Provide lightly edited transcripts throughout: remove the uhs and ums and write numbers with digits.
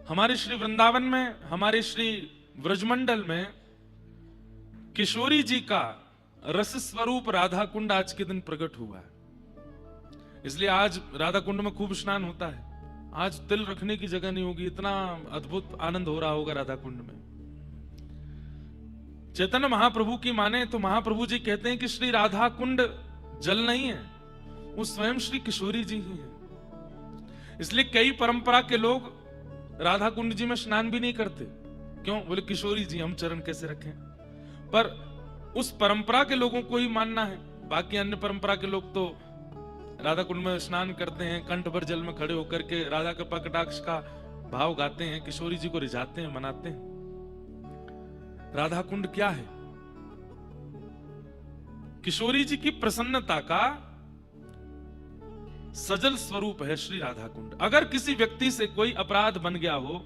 हमारे श्री वृंदावन में, हमारे श्री व्रजमंडल में किशोरी जी का रस स्वरूप राधा कुंड आज के दिन प्रकट हुआ है। इसलिए आज राधा कुंड में खूब स्नान होता है। आज तिल रखने की जगह नहीं होगी, इतना अद्भुत आनंद हो रहा होगा राधा कुंड में। चैतन्य महाप्रभु की माने तो महाप्रभु जी कहते हैं कि श्री राधा कुंड जल नहीं है, वो स्वयं श्री किशोरी जी ही है। इसलिए कई परंपरा के लोग राधा कुंड जी में स्नान भी नहीं करते। क्यों? बोले किशोरी जी, हम चरण कैसे रखें। पर उस परंपरा के लोगों को ही मानना है। बाकी अन्य परंपरा के लोग तो राधा कुंड में स्नान करते हैं, कंठ भर जल में खड़े होकर के राधा कृपा कटाक्ष का भाव गाते हैं, किशोरी जी को रिझाते हैं, मनाते हैं। राधा कुंड क्या है? किशोरी जी की प्रसन्नता का सजल स्वरूप है श्री राधा कुंड। अगर किसी व्यक्ति से कोई अपराध बन गया हो,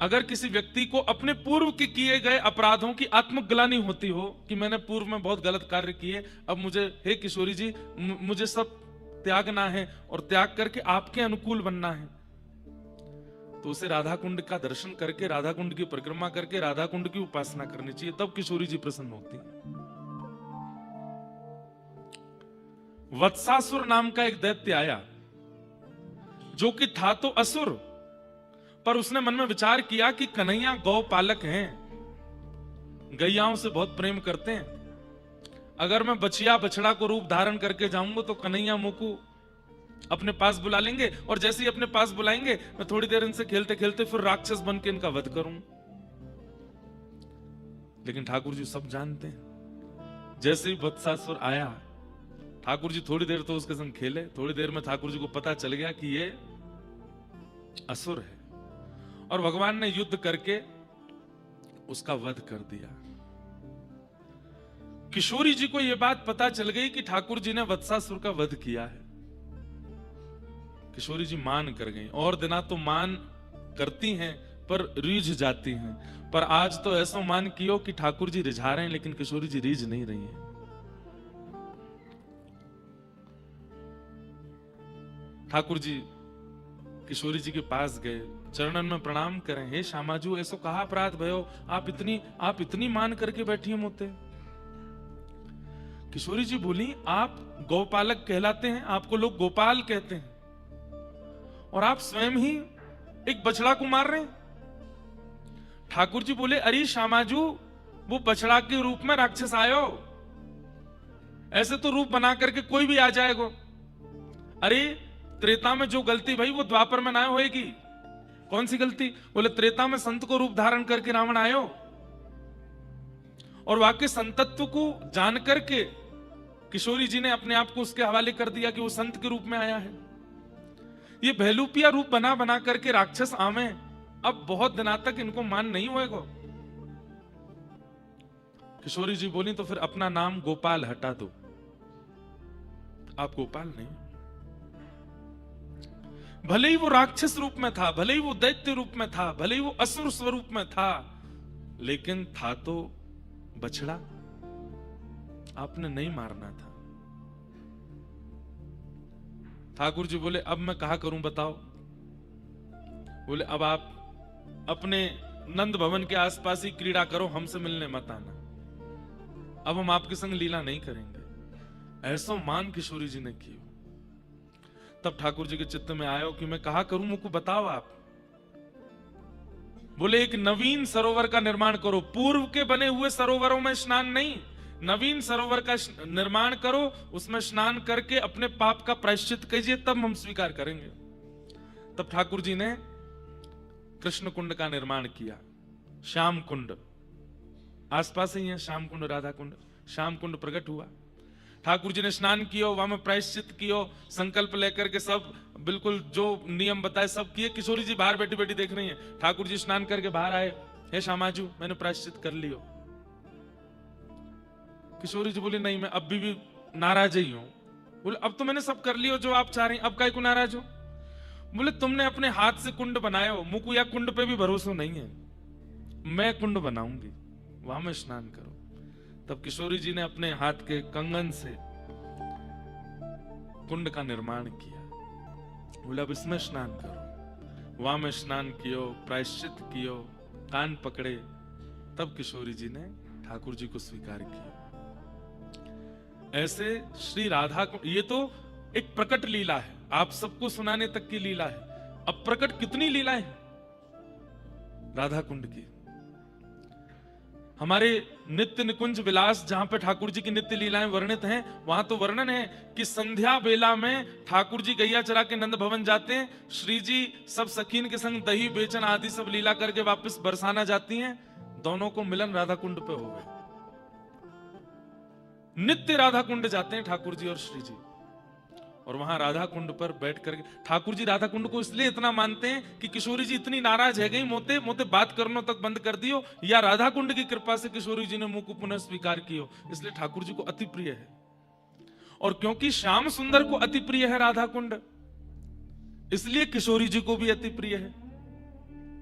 अगर किसी व्यक्ति को अपने पूर्व के किए गए अपराधों की आत्मग्लानि होती हो कि मैंने पूर्व में बहुत गलत कार्य किए, अब मुझे, हे किशोरी जी, मुझे सब त्यागना है और त्याग करके आपके अनुकूल बनना है, तो उसे राधा कुंड का दर्शन करके, राधा कुंड की परिक्रमा करके, राधा कुंड की उपासना करनी चाहिए। तब किशोरी जी प्रसन्न होती है। वत्सासुर नाम का एक दैत्य आया, जो कि था तो असुर, पर उसने मन में विचार किया कि कन्हैया गौ पालक हैं, गैयाओं से बहुत प्रेम करते हैं। अगर मैं बछिया बछड़ा को रूप धारण करके जाऊंगा तो कन्हैया मुझको अपने पास बुला लेंगे, और जैसे ही अपने पास बुलाएंगे मैं थोड़ी देर इनसे खेलते खेलते फिर राक्षस बन के इनका वध करूं। लेकिन ठाकुर जी सब जानते हैं। जैसे ही वत्सासुर आया, ठाकुर जी थोड़ी देर तो उसके संग खेले। थोड़ी देर में ठाकुर जी को पता चल गया कि ये असुर है, और भगवान ने युद्ध करके उसका वध कर दिया। किशोरी जी को यह बात पता चल गई कि ठाकुर जी ने वत्सासुर का वध किया है। किशोरी जी मान कर गई, और दिना तो मान करती हैं पर रीझ जाती हैं। पर आज तो ऐसा मान कियो कि ठाकुर जी रिझा रहे हैं, लेकिन किशोरी जी रीझ नहीं रही हैं। ठाकुर जी किशोरी जी के पास गए, चरणन में प्रणाम करें। हे श्यामाजू, ऐसो कहा अपराध भयो, आप इतनी मान करके बैठी मोते। किशोरी जी बोली, आप गौपालक कहलाते हैं, आपको लोग गोपाल कहते हैं, और आप स्वयं ही एक बछड़ा को मार रहे हैं। ठाकुर जी बोले, अरे श्यामाजू, वो बछड़ा के रूप में राक्षस आयो, ऐसे तो रूप बना करके कोई भी आ जाएगा। अरे त्रेता में जो गलती भाई वो द्वापर में ना होएगी। कौन सी गलती? बोले त्रेता में संत को रूप धारण करके रावण आयो, और वाकई संतत्व को जान करके किशोरी जी ने अपने आप को उसके हवाले कर दिया कि वो संत के रूप में आया है। ये भैलूपिया रूप बना बना करके राक्षस आवे, अब बहुत दिनों तक इनको मान नहीं होएगा। किशोरी जी बोली, तो फिर अपना नाम गोपाल हटा दो, आप गोपाल नहीं। भले ही वो राक्षस रूप में था, भले ही वो दैत्य रूप में था, भले ही वो असुर स्वरूप में था, लेकिन था तो बछड़ा, आपने नहीं मारना था। ठाकुर जी बोले, अब मैं कहा करूं बताओ। बोले, अब आप अपने नंद भवन के आसपास ही क्रीड़ा करो, हमसे मिलने मत आना, अब हम आपके संग लीला नहीं करेंगे। ऐसा मान किशोरी जी ने किया। तब ठाकुर जी के चित्त में आयो कि मैं कहा करूं, मुझको बताओ आप। बोले, एक नवीन सरोवर का निर्माण करो, पूर्व के बने हुए सरोवरों में स्नान नहीं, नवीन सरोवर का निर्माण करो, उसमें स्नान करके अपने पाप का प्रायश्चित कीजिए, तब हम स्वीकार करेंगे। तब ठाकुर जी ने कृष्ण कुंड का निर्माण किया, श्याम कुंड आसपास ही है, श्याम कुंड राधा कुंड। श्याम कुंड प्रकट हुआ, ठाकुर जी ने स्नान कियो, वहां में प्रायश्चित कियो, संकल्प लेकर के सब बिल्कुल जो नियम बताए सब किए। किशोरी जी बाहर बैठी बैठी देख रही हैं। ठाकुर जी स्नान करके बाहर आए, हे श्यामाजू, मैंने प्रायश्चित कर लियो। किशोरी जी बोली, नहीं, मैं अब भी नाराज ही हूं। बोले, अब तो मैंने सब कर लियो जो आप चाह रही हैं, अब काहे को नाराज हो? बोले, तुमने अपने हाथ से कुंड बनाया हो, मुझको या कुंड पे भी भरोसा नहीं है, मैं कुंड बनाऊंगी, वहां में स्नान करो। तब किशोरी जी ने अपने हाथ के कंगन से कुंड का निर्माण किया। बोले, अब इसमें स्नान करो। वहां में स्नान कियो, प्रायश्चित कियो, कान पकड़े, तब किशोरी जी ने ठाकुर जी को स्वीकार किया। ऐसे श्री राधा को, ये तो एक प्रकट लीला है, आप सबको सुनाने तक की लीला है। अब प्रकट कितनी लीलाएं राधा कुंड की। हमारे नित्य निकुंज विलास जहां पे ठाकुर जी की नित्य लीलाएं वर्णित हैं, वहां तो वर्णन है कि संध्या बेला में ठाकुर जी गैया चरा के नंद भवन जाते हैं, श्री जी सब सखीन के संग दही बेचन आदि सब लीला करके वापस बरसाना जाती हैं, दोनों को मिलन राधा कुंड पे हो गए। नित्य राधा कुंड जाते हैं ठाकुर जी और श्री जी, और वहां राधा कुंड पर बैठ करके ठाकुर जी राधा कुंड को इसलिए इतना मानते हैं कि किशोरी जी इतनी नाराज है गई, मोते मोते बात करनो तक बंद कर दियो, या राधा कुंड की कृपा से किशोरी जी ने मुंह को पुनः स्वीकार कियो, इसलिए ठाकुर जी को अति प्रिय है। और क्योंकि श्याम सुंदर को अति प्रिय है राधा कुंड, इसलिए किशोरी जी को भी अति प्रिय है।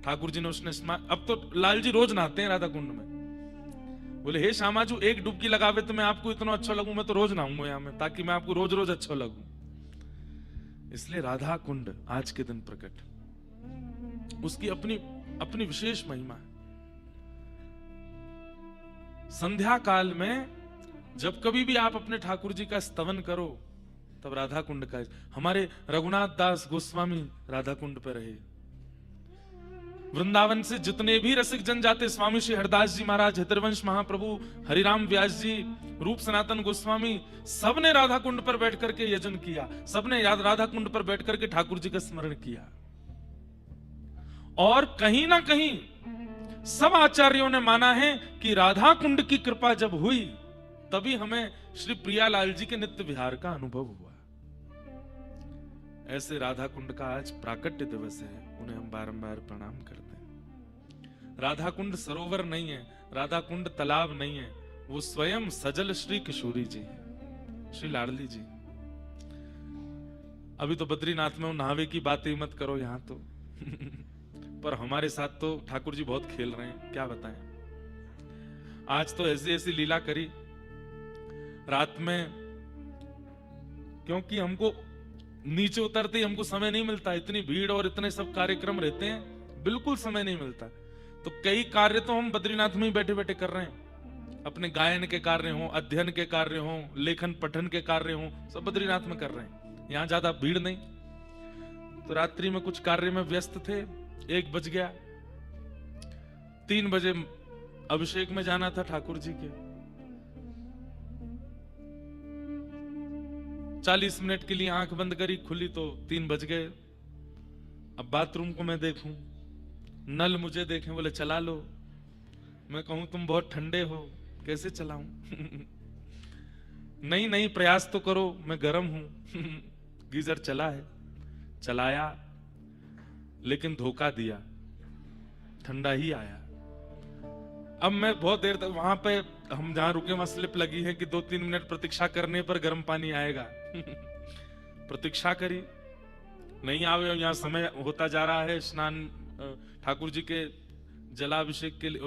ठाकुर जी ने उसने अब तो लाल जी रोज नहाते हैं राधा कुंड में। बोले हे श्यामाजू, एक डुबकी लगावे तो मैं आपको इतना अच्छा लगूं, मैं तो रोज नहाऊंगा यहाँ में, ताकि मैं आपको रोज रोज अच्छा लगूं। इसलिए राधा कुंड आज के दिन प्रकट, उसकी अपनी अपनी विशेष महिमा है। संध्या काल में जब कभी भी आप अपने ठाकुर जी का स्तवन करो, तब राधा कुंड का, हमारे रघुनाथ दास गोस्वामी राधा कुंड पर रहे। वृंदावन से जितने भी रसिक जन जाते, स्वामी श्री हरदास जी महाराज, हितरवंश महाप्रभु, हरिराम व्यास जी, रूप सनातन गोस्वामी, सबने राधा कुंड पर बैठ करके यजन किया, सबने राधा कुंड पर बैठ करके ठाकुर जी का स्मरण किया। और कहीं ना कहीं सब आचार्यों ने माना है कि राधा कुंड की कृपा जब हुई, तभी हमें श्री प्रियालाल जी के नित्य विहार का अनुभव हुआ। ऐसे राधा कुंड का आज प्राकट्य दिवस है, उन्हें हम बारंबार प्रणाम करते हैं। राधा कुंड सरोवर नहीं है, राधा कुंड तालाब नहीं है, वो स्वयं सजल श्री किशोरी जी, श्री लाडली जी। अभी तो बद्रीनाथ में वो नहावे की बातें मत करो यहां तो पर हमारे साथ तो ठाकुर जी बहुत खेल रहे हैं, क्या बताएं। आज तो ऐसी ऐसी लीला करी रात में, क्योंकि हमको नीचे उतरते ही हमको समय नहीं मिलता, इतनी भीड़ और इतने सब कार्यक्रम रहते हैं, बिल्कुल समय नहीं मिलता। तो कई कार्य तो हम बद्रीनाथ में ही बैठे बैठे कर रहे हैं, अपने गायन के कार्य हो, अध्ययन के कार्य हो, लेखन पठन के कार्य हो, सब बद्रीनाथ में कर रहे हैं। यहां ज्यादा भीड़ नहीं। तो रात्रि में कुछ कार्य में व्यस्त थे, 1 बज गया, 3 बजे अभिषेक में जाना था ठाकुर जी के। 40 मिनट के लिए आंख बंद करी, खुली तो 3 बज गए। अब बाथरूम को मैं देखूं, नल मुझे देखें, बोले चला लो। मैं कहूं तुम बहुत ठंडे हो, कैसे चलाऊं नहीं नहीं प्रयास तो करो, मैं गर्म हूं गीजर चला है, चलाया, लेकिन धोखा दिया, ठंडा ही आया। अब मैं बहुत देर तक वहां पे, हम जहां रुके वहां स्लिप लगी है कि 2-3 मिनट प्रतीक्षा करने पर गर्म पानी आएगा प्रतीक्षा करी, नहीं आवे। यहाँ समय होता जा रहा है, स्नान ठाकुर जी के जलाभिषेक के लिए,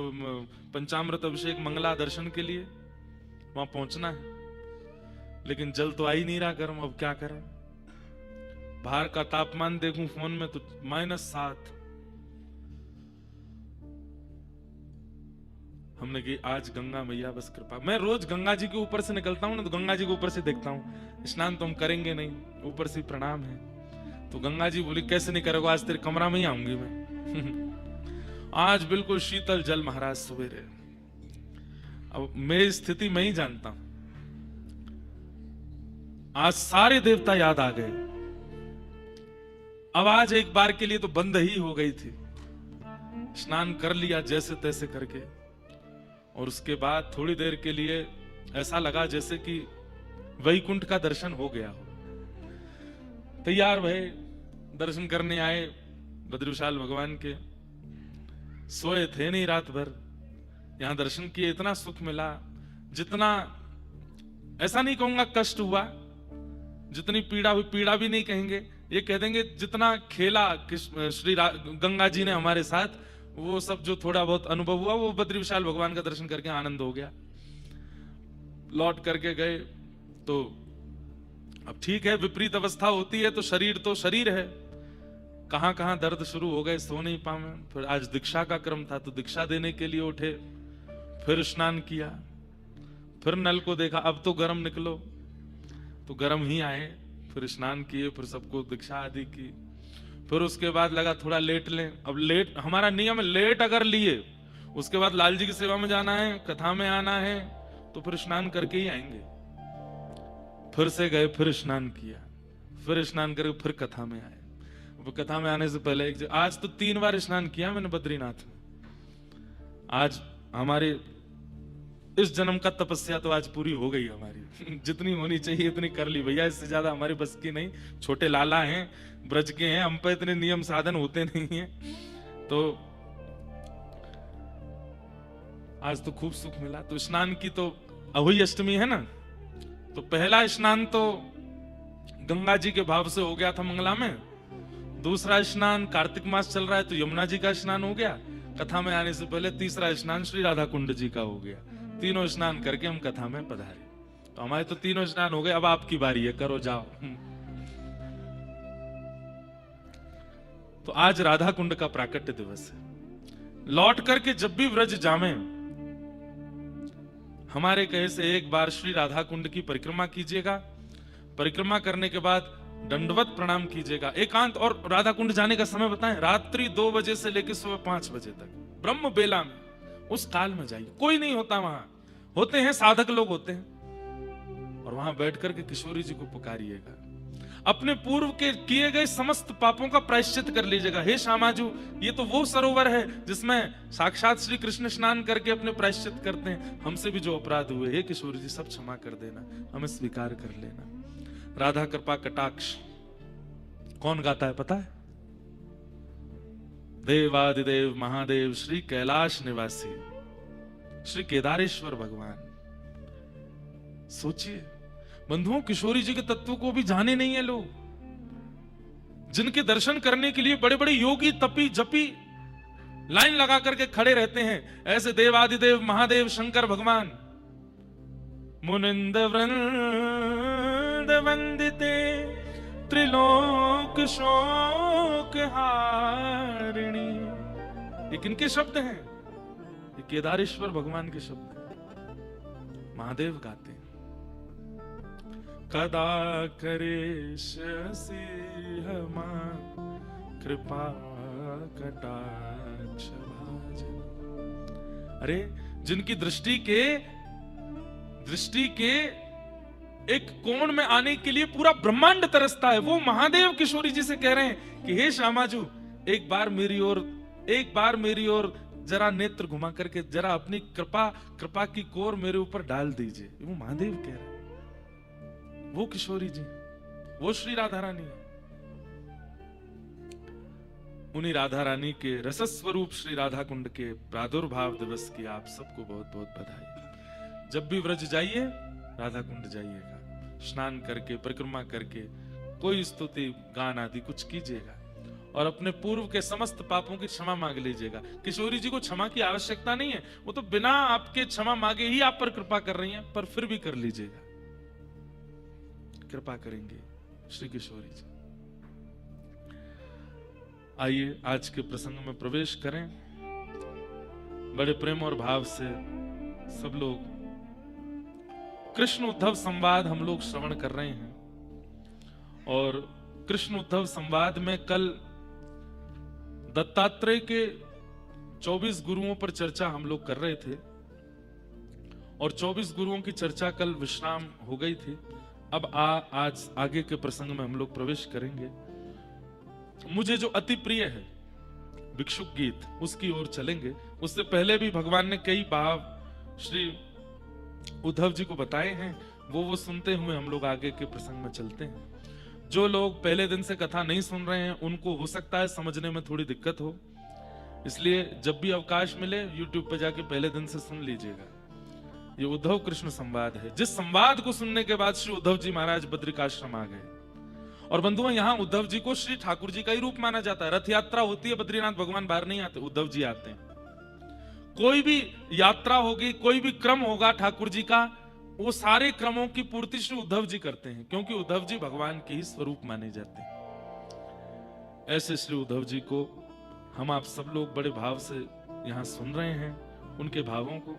पंचामृत अभिषेक मंगला दर्शन के लिए वहां पहुंचना है, लेकिन जल तो आ ही नहीं रहा गर्म। अब क्या करें, बाहर का तापमान देखूं फोन में तो -7। हमने की आज गंगा मैया बस कृपा। मैं रोज गंगा जी के ऊपर से निकलता हूं ना, तो गंगा जी के ऊपर से देखता हूं, स्नान तो हम करेंगे नहीं, ऊपर से प्रणाम है। तो गंगा जी बोली कैसे नहीं करोगे, आज तेरे कमरा में ही आऊंगी मैं आज बिल्कुल शीतल जल महाराज सवेरे। अब मेरी स्थिति मैं ही जानता हूं, आज सारे देवता याद आ गए। अब आज एक बार के लिए तो बंद ही हो गई थी, स्नान कर लिया जैसे तैसे करके, और उसके बाद थोड़ी देर के लिए ऐसा लगा जैसे कि वैकुंठ का दर्शन हो गया हो। तैयार भय, दर्शन करने आए बद्रीविशाल भगवान के। सोए थे नहीं रात भर, यहां दर्शन किए, इतना सुख मिला, जितना, ऐसा नहीं कहूंगा कष्ट हुआ, जितनी पीड़ा हुई, पीड़ा भी नहीं कहेंगे, ये कह देंगे जितना खेला श्री गंगा जी ने हमारे साथ, वो सब जो थोड़ा बहुत अनुभव हुआ, वो बद्रीविशाल भगवान का दर्शन करके आनंद हो गया। लौट करके गए तो अब ठीक है, विपरीत अवस्था होती है तो शरीर है, कहां कहां दर्द शुरू हो गए, सो नहीं पाए। फिर आज दीक्षा का क्रम था तो दीक्षा देने के लिए उठे, फिर स्नान किया, फिर नल को देखा, अब तो गर्म निकलो, तो गर्म ही आए, फिर स्नान किए, फिर सबको दीक्षा आदि की। फिर उसके बाद लगा थोड़ा लेट लें। अब लेट हमारा नियम है, लेट अगर लिए उसके बाद लाल जी की सेवा में जाना है, कथा में आना है, तो फिर स्नान करके ही आएंगे। फिर से गए, फिर स्नान किया, फिर स्नान करके फिर कथा में आए। कथा में आने से पहले आज तो 3 बार स्नान किया मैंने बद्रीनाथ में। आज हमारे इस जन्म का तपस्या तो आज पूरी हो गई हमारी। जितनी होनी चाहिए इतनी कर ली भैया, इससे ज्यादा हमारी बस की नहीं। छोटे लाला हैं, ब्रज के हैं, हम पे इतने नियम साधन होते नहीं हैं। तो आज तो खूब सुख मिला। तो स्नान की तो अहोई अष्टमी है ना, तो पहला स्नान तो गंगा जी के भाव से हो गया था मंगला में। दूसरा स्नान कार्तिक मास चल रहा है तो यमुना जी का स्नान हो गया। कथा में आने से पहले तीसरा स्नान श्री राधा कुंड जी का हो गया। तीनों स्नान करके हम कथा में पधारे। तो हमारे तो तीनों स्नान हो गए, अब आपकी बारी है, करो जाओ। तो आज राधा कुंड का प्राकट्य दिवस है। लौट करके जब भी व्रज जावें, हमारे कहे से एक बार श्री राधा कुंड की परिक्रमा कीजिएगा। परिक्रमा करने के बाद दंडवत प्रणाम कीजिएगा एकांत। और राधा कुंड जाने का समय बताएं, रात्रि 2 बजे से लेकर सुबह 5 बजे तक, ब्रह्म बेला में, उस काल में जाइए। कोई नहीं होता वहां, होते हैं साधक लोग होते हैं, और वहां बैठ करके किशोरी जी को पुकारिएगा। अपने पूर्व के किए गए समस्त पापों का प्रायश्चित कर लीजिएगा। हे श्यामाजू, ये तो वो सरोवर है जिसमें साक्षात श्री कृष्ण स्नान करके अपने प्रायश्चित करते हैं। हमसे भी जो अपराध हुए, हे किशोरी जी, सब क्षमा कर देना, हमें स्वीकार कर लेना। राधा कृपा कटाक्ष कौन गाता है पता है? देवादिदेव महादेव श्री कैलाश निवासी श्री केदारेश्वर भगवान। सोचिए बंधुओं, किशोरी जी के तत्व को भी जाने नहीं है लोग, जिनके दर्शन करने के लिए बड़े बड़े योगी तपी जपी लाइन लगा करके खड़े रहते हैं। ऐसे देवादिदेव महादेव शंकर भगवान मुनिंद वृंद वंदिते त्रिलोक शोक हारिणी। ये किनके शब्द हैं? ये केदारेश्वर भगवान के शब्द हैं। महादेव गाते हैं, कदा करे शशि हमा कृपा कटाक्ष भाजन। अरे जिनकी दृष्टि के एक कोण में आने के लिए पूरा ब्रह्मांड तरसता है, वो महादेव किशोरी जी से कह रहे हैं कि हे श्यामाजू, एक बार मेरी ओर जरा नेत्र घुमा करके जरा अपनी कृपा की कोर मेरे ऊपर डाल दीजिए। वो महादेव कह रहे हैं, वो किशोरी जी, वो श्री राधा रानी है। उन्हीं राधा रानी के रसस्वरूप श्री राधा कुंड के प्रादुर्भाव दिवस की आप सबको बहुत बहुत बधाई। जब भी व्रज जाइए, राधा कुंड जाइएगा, स्नान करके परिक्रमा करके कोई स्तुति गान आदि कुछ कीजिएगा और अपने पूर्व के समस्त पापों की क्षमा मांग लीजिएगा। किशोरी जी को क्षमा की आवश्यकता नहीं है, वो तो बिना आपके क्षमा मांगे ही आप पर कृपा कर रही हैं, पर फिर भी कर लीजिएगा, कृपा करेंगे श्री किशोरी जी। आइए आज के प्रसंग में प्रवेश करें। बड़े प्रेम और भाव से सब लोग कृष्ण उद्धव संवाद हम लोग श्रवण कर रहे हैं, और कृष्ण उद्धव संवाद में कल दत्तात्रेय के 24 गुरुओं पर चर्चा हम लोग कर रहे थे, और 24 गुरुओं की चर्चा कल विश्राम हो गई थी। अब आज आगे के प्रसंग में हम लोग प्रवेश करेंगे। मुझे जो अति प्रिय है भिक्षुक गीत, उसकी ओर चलेंगे। उससे पहले भी भगवान ने कई भाव श्री उद्धव जी को बताए हैं, वो सुनते हुए हम लोग आगे के प्रसंग में चलते हैं। जो लोग पहले दिन से कथा नहीं सुन रहे हैं, उनको हो सकता है समझने में थोड़ी दिक्कत हो, इसलिए जब भी अवकाश मिले YouTube पे जाके पहले दिन से सुन लीजिएगा। ये उद्धव कृष्ण संवाद है, जिस संवाद को सुनने के बाद श्री उद्धव जी महाराज बद्रिकाश्रम आ गए। और बंधुओं, यहाँ उद्धव जी को श्री ठाकुर जी का ही रूप माना जाता है। रथ यात्रा होती है, बद्रीनाथ भगवान बाहर नहीं आते, उद्धव जी आते हैं। कोई भी यात्रा होगी, कोई भी क्रम होगा ठाकुर जी का, वो सारे क्रमों की पूर्ति श्री उद्धव जी करते हैं, क्योंकि उद्धव जी भगवान के ही स्वरूप माने जाते हैं। ऐसे श्री उद्धव जी को हम आप सब लोग बड़े भाव से यहां सुन रहे हैं, उनके भावों को।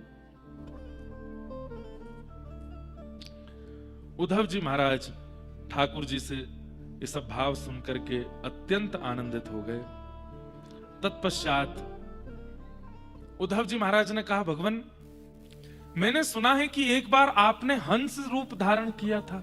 उद्धव जी महाराज ठाकुर जी से ये सब भाव सुनकर के अत्यंत आनंदित हो गए। तत्पश्चात उद्धव जी महाराज ने कहा, भगवान मैंने सुना है कि एक बार आपने हंस रूप धारण किया था।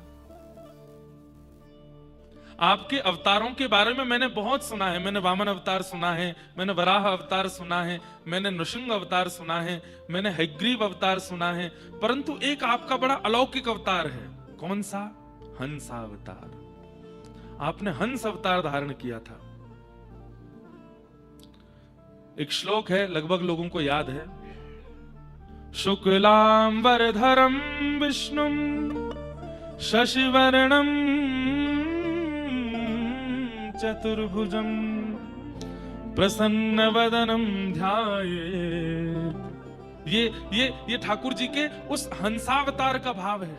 आपके अवतारों के बारे में मैंने बहुत सुना है। मैंने वामन अवतार सुना है, मैंने वराह अवतार सुना है, मैंने नृसिंह अवतार सुना है, मैंने हयग्रीव अवतार सुना है, परंतु एक आपका बड़ा अलौकिक अवतार है। कौन सा? हंसा अवतार। आपने हंस अवतार धारण किया था। एक श्लोक है, लगभग लोगों को याद है। शुक्लांबरधरम विष्णुम शशिवर्णम चतुर्भुजम प्रसन्न वदनम ध्यायेत्। ये ठाकुर जी के उस हंसावतार का भाव है।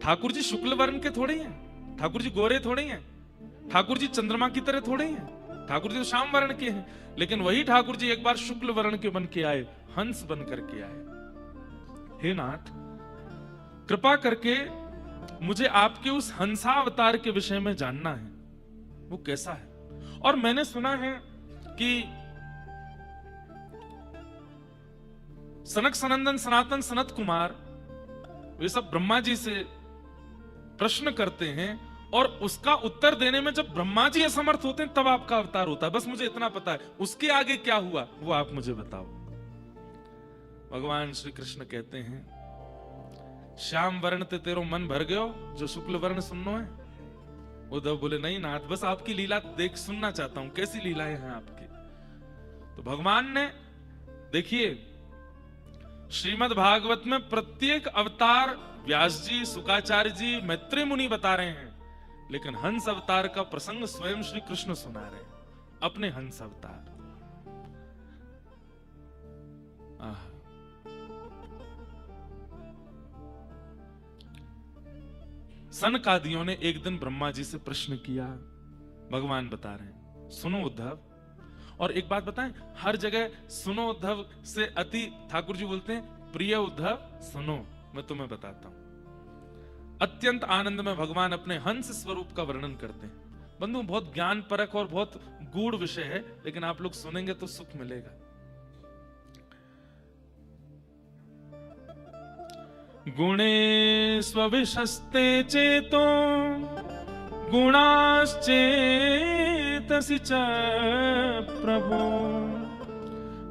ठाकुर जी शुक्ल वर्ण के थोड़े हैं, ठाकुर जी गोरे थोड़े हैं, ठाकुर जी चंद्रमा की तरह थोड़े हैं, ठाकुर जी तो श्याम वर्ण के हैं। लेकिन वही ठाकुर जी एक बार शुक्ल वर्ण के बन के आए, हंस बन करके आए। हे नाथ, कृपा करके मुझे आपके उस हंसावतार के विषय में जानना है, वो कैसा है। और मैंने सुना है कि सनक सनंदन सनातन सनत कुमार वे सब ब्रह्मा जी से प्रश्न करते हैं और उसका उत्तर देने में जब ब्रह्मा जी असमर्थ होते हैं तब आपका अवतार होता है। बस मुझे इतना पता है, उसके आगे क्या हुआ वो आप मुझे बताओ। भगवान श्री कृष्ण कहते हैं, श्याम वर्ण ते तेरो मन भर गयो, जो शुक्ल वर्ण सुननो है। उद्धव बोले, नहीं नाथ, बस आपकी लीला देख सुनना चाहता हूं, कैसी लीलाएं हैं आपकी। तो भगवान ने, देखिए श्रीमद् भागवत में प्रत्येक अवतार व्यास जी, शुकाचार्य जी, मैत्रेय मुनि बता रहे हैं, लेकिन हंस अवतार का प्रसंग स्वयं श्री कृष्ण सुना रहे हैं, अपने हंस अवतार। सनकादियों ने एक दिन ब्रह्मा जी से प्रश्न किया। भगवान बता रहे हैं, सुनो उद्धव। और एक बात बताएं, हर जगह सुनो उद्धव से अति ठाकुर जी बोलते हैं, प्रिय उद्धव सुनो, मैं तुम्हें बताता हूं। अत्यंत आनंद में भगवान अपने हंस स्वरूप का वर्णन करते हैं। बंधु, बहुत ज्ञान परक और बहुत गूढ़ विषय है, लेकिन आप लोग सुनेंगे तो सुख मिलेगा। गुणे स्वविशस्ते चेतो गुणाश्चेतसि च प्रभो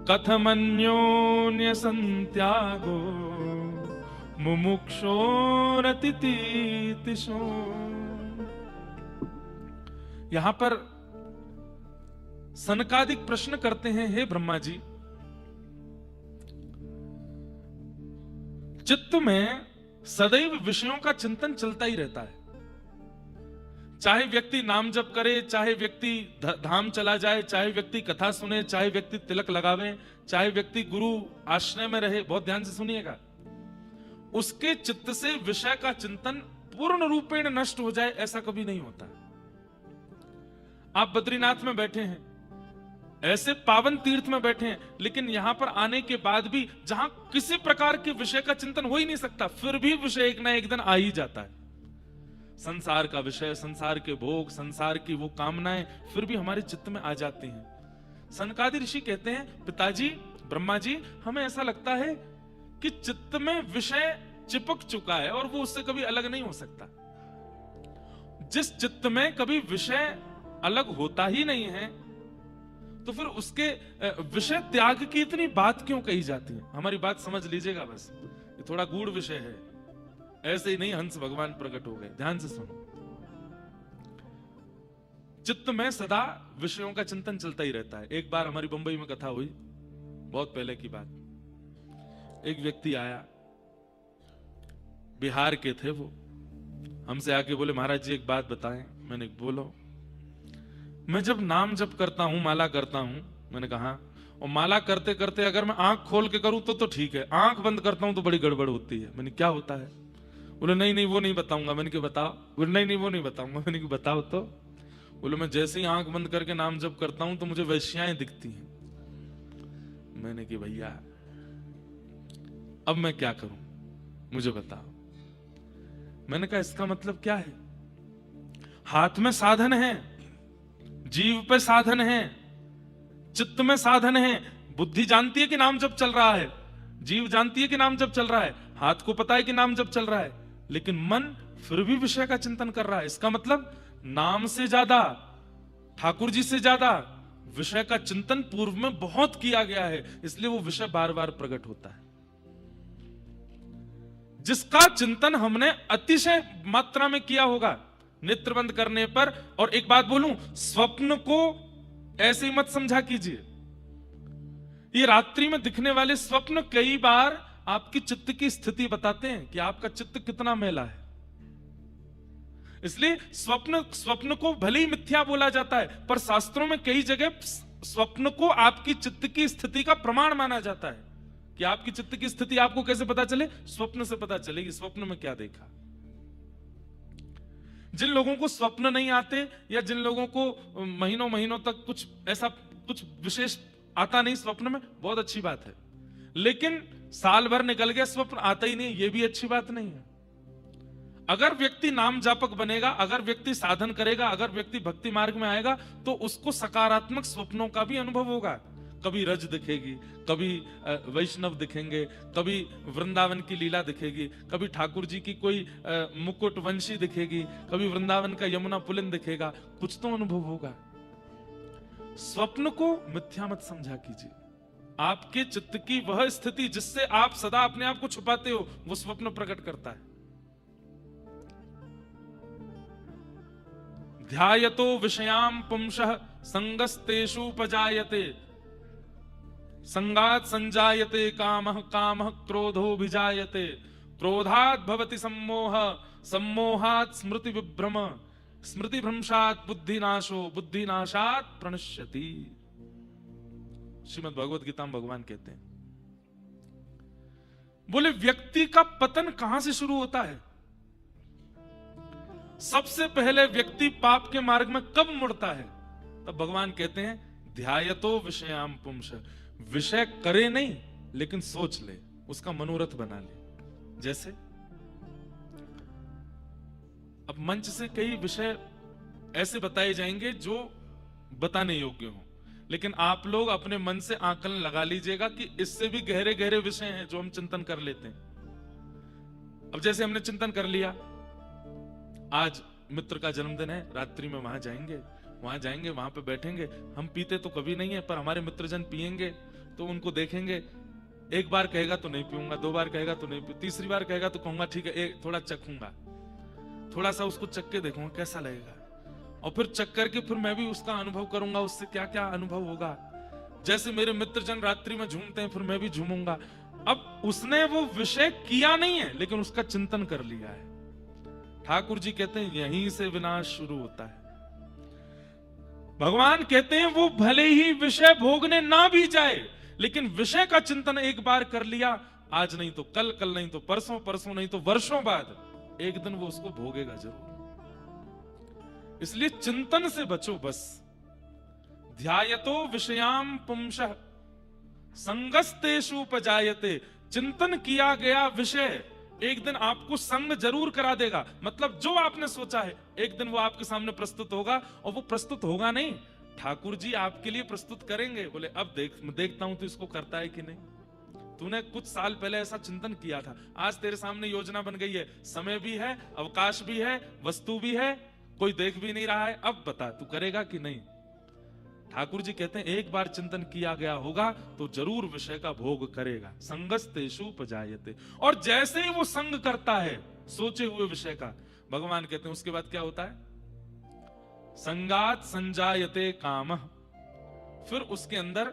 कथमन्योन्य संत्यागो मुमुक्षोरतितितिशो। यहां पर सनकादिक प्रश्न करते हैं, हे ब्रह्मा जी, चित्त में सदैव विषयों का चिंतन चलता ही रहता है। चाहे व्यक्ति नाम जप करे, चाहे व्यक्ति धाम चला जाए, चाहे व्यक्ति कथा सुने, चाहे व्यक्ति तिलक लगावे, चाहे व्यक्ति गुरु आश्रय में रहे, बहुत ध्यान से सुनिएगा, उसके चित्त से विषय का चिंतन पूर्ण रूपेण नष्ट हो जाए ऐसा कभी नहीं होता। आप बद्रीनाथ में बैठे हैं, ऐसे पावन तीर्थ में बैठे हैं, लेकिन यहां पर आने के बाद भी जहां किसी प्रकार के विषय का चिंतन हो ही नहीं सकता, फिर भी विषय एक ना एक दिन आ ही जाता है। संसार का विषय, संसार के भोग, संसार की वो कामनाएं फिर भी हमारे चित्त में आ जाती हैं। सनकादि ऋषि कहते हैं, पिताजी, ब्रह्मा जी, हमें ऐसा लगता है कि चित्त में विषय चिपक चुका है और वो उससे कभी अलग नहीं हो सकता। जिस चित्त में कभी विषय अलग होता ही नहीं है, तो फिर उसके विषय त्याग की इतनी बात क्यों कही जाती है? हमारी बात समझ लीजिएगा, बस ये थोड़ा गूढ़ विषय है, ऐसे ही नहीं हंस भगवान प्रकट हो गए। ध्यान से सुनो। चित्त में सदा विषयों का चिंतन चलता ही रहता है। एक बार हमारी बंबई में कथा हुई, बहुत पहले की बात। एक व्यक्ति आया, बिहार के थे वो, हमसे आके बोले, महाराज जी एक बात बताएं। मैंने बोलो। मैं जब नाम जप करता हूं, माला करता हूं, मैंने कहा, और माला करते करते अगर मैं आंख खोल के करूं तो ठीक है, आंख बंद करता हूं तो बड़ी गड़बड़ होती है। मैंने क्या होता है? बोले नहीं नहीं वो नहीं बताऊंगा। मैंने कहा बताओ। बोले नहीं नहीं वो नहीं बताऊंगा। मैंने कहा बताओ तो। बोले मैं जैसे ही आंख बंद करके नाम जप करता हूं तो मुझे वैश्याएं दिखती हैं। मैंने कि भैया अब मैं क्या करूं, मुझे बताओ। मैंने कहा इसका मतलब क्या है? हाथ में साधन है, जीव पे साधन है, चित्त में साधन है। बुद्धि जानती है कि नाम जप चल रहा है, जीव जानती है कि नाम जप चल रहा है, हाथ को पता है कि नाम जप चल रहा है, लेकिन मन फिर भी विषय का चिंतन कर रहा है। इसका मतलब नाम से ज्यादा, ठाकुर जी से ज्यादा विषय का चिंतन पूर्व में बहुत किया गया है, इसलिए वो विषय बार बार प्रकट होता है। जिसका चिंतन हमने अतिशय मात्रा में किया होगा नेत्र बंद करने पर। और एक बात बोलूं, स्वप्न को ऐसे ही मत समझा कीजिए। ये रात्रि में दिखने वाले स्वप्न कई बार आपकी चित्त की स्थिति बताते हैं कि आपका चित्त कितना मैला है। इसलिए स्वप्न को भले ही मिथ्या बोला जाता है, पर शास्त्रों में कई जगह स्वप्न को आपकी चित्त की स्थिति का प्रमाण माना जाता है कि आपकी चित्त की स्थिति आपको कैसे पता चले? स्वप्न से पता चलेगी, स्वप्न में क्या देखा। जिन लोगों को स्वप्न नहीं आते या जिन लोगों को महीनों महीनों तक कुछ ऐसा कुछ विशेष आता नहीं स्वप्न में, बहुत अच्छी बात है। लेकिन साल भर निकल गया स्वप्न आता ही नहीं, यह भी अच्छी बात नहीं है। अगर व्यक्ति नाम जापक बनेगा, अगर व्यक्ति साधन करेगा, अगर व्यक्ति भक्ति मार्ग में आएगा, तो उसको सकारात्मक स्वप्नों का भी अनुभव होगा। कभी रज दिखेगी, कभी वैष्णव दिखेंगे, कभी वृंदावन की लीला दिखेगी, कभी ठाकुर जी की कोई मुकुट वंशी दिखेगी, कभी वृंदावन का यमुना पुलिन दिखेगा, कुछ तो अनुभव होगा। स्वप्न को मिथ्या मत समझा कीजिए। आपके चित्त की वह स्थिति जिससे आप सदा अपने आप को छुपाते हो, वो स्वप्न प्रकट करता है। ध्यायतो विषयाम पुंसः संगस्तेषुपजायते, संगात् संजायते कामः, कामः क्रोधोऽभिजायते, क्रोधात् भवति सम्मोहः, सम्मोहात् स्मृति विभ्रम, स्मृति भ्रंशात् बुद्धिनाशो, बुद्धिनाशात् प्रणश्यति। श्रीमद् भगवद गीता में भगवान कहते हैं, बोले व्यक्ति का पतन कहां से शुरू होता है? सबसे पहले व्यक्ति पाप के मार्ग में कब मुड़ता है? तब भगवान कहते हैं ध्यायतो विषयाम पुंसः, विषय करे नहीं लेकिन सोच ले, उसका मनोरथ बना ले। जैसे अब मंच से कई विषय ऐसे बताए जाएंगे जो बताने योग्य हो, लेकिन आप लोग अपने मन से आकलन लगा लीजिएगा कि इससे भी गहरे गहरे विषय हैं जो हम चिंतन कर लेते हैं। अब जैसे हमने चिंतन कर लिया, आज मित्र का जन्मदिन है, रात्रि में वहां जाएंगे, वहां पे बैठेंगे। हम पीते तो कभी नहीं है, पर हमारे मित्रजन पिएंगे तो उनको देखेंगे। एक बार कहेगा तो नहीं पीऊंगा, दो बार कहेगा तो नहीं पीऊंगा, तीसरी बार कहेगा तो कहूंगा ठीक है, थोड़ा चखूंगा, थोड़ा सा उसको चख के देखूंगा कैसा लगेगा, और फिर चख करके फिर मैं भी उसका अनुभव करूंगा, उससे क्या क्या अनुभव होगा। जैसे मेरे मित्रजन रात्रि में झूमते हैं, फिर मैं भी झूमूंगा। अब उसने वो विषय किया नहीं है, लेकिन उसका चिंतन कर लिया है। ठाकुर जी कहते हैं यहीं से विनाश शुरू होता है। भगवान कहते हैं वो भले ही विषय भोगने ना भी जाए, लेकिन विषय का चिंतन एक बार कर लिया, आज नहीं तो कल, कल नहीं तो परसों, परसों नहीं तो वर्षों बाद एक दिन वो उसको भोगेगा जरूर। इसलिए चिंतन से बचो बस। ध्यायतो विषयाम पुंसः संगस्तेषुपजायते, चिंतन किया गया विषय एक दिन आपको संग जरूर करा देगा। मतलब जो आपने सोचा है एक दिन वो आपके सामने प्रस्तुत होगा, और वो प्रस्तुत होगा नहीं, ठाकुर जी आपके लिए प्रस्तुत करेंगे। बोले अब देखता हूं तो इसको करता है कि नहीं। तूने कुछ साल पहले ऐसा चिंतन किया था, आज तेरे सामने योजना बन गई है, समय भी है, अवकाश भी है, वस्तु भी है, कोई देख भी नहीं रहा है, अब बता तू करेगा कि नहीं। ठाकुर जी कहते हैं एक बार चिंतन किया गया होगा तो जरूर विषय का भोग करेगा। संगस्तेषुपजायते, और जैसे ही वो संग करता है सोचे हुए विषय का, भगवान कहते हैं उसके बाद क्या होता है? संगात संजायते कामः, फिर उसके अंदर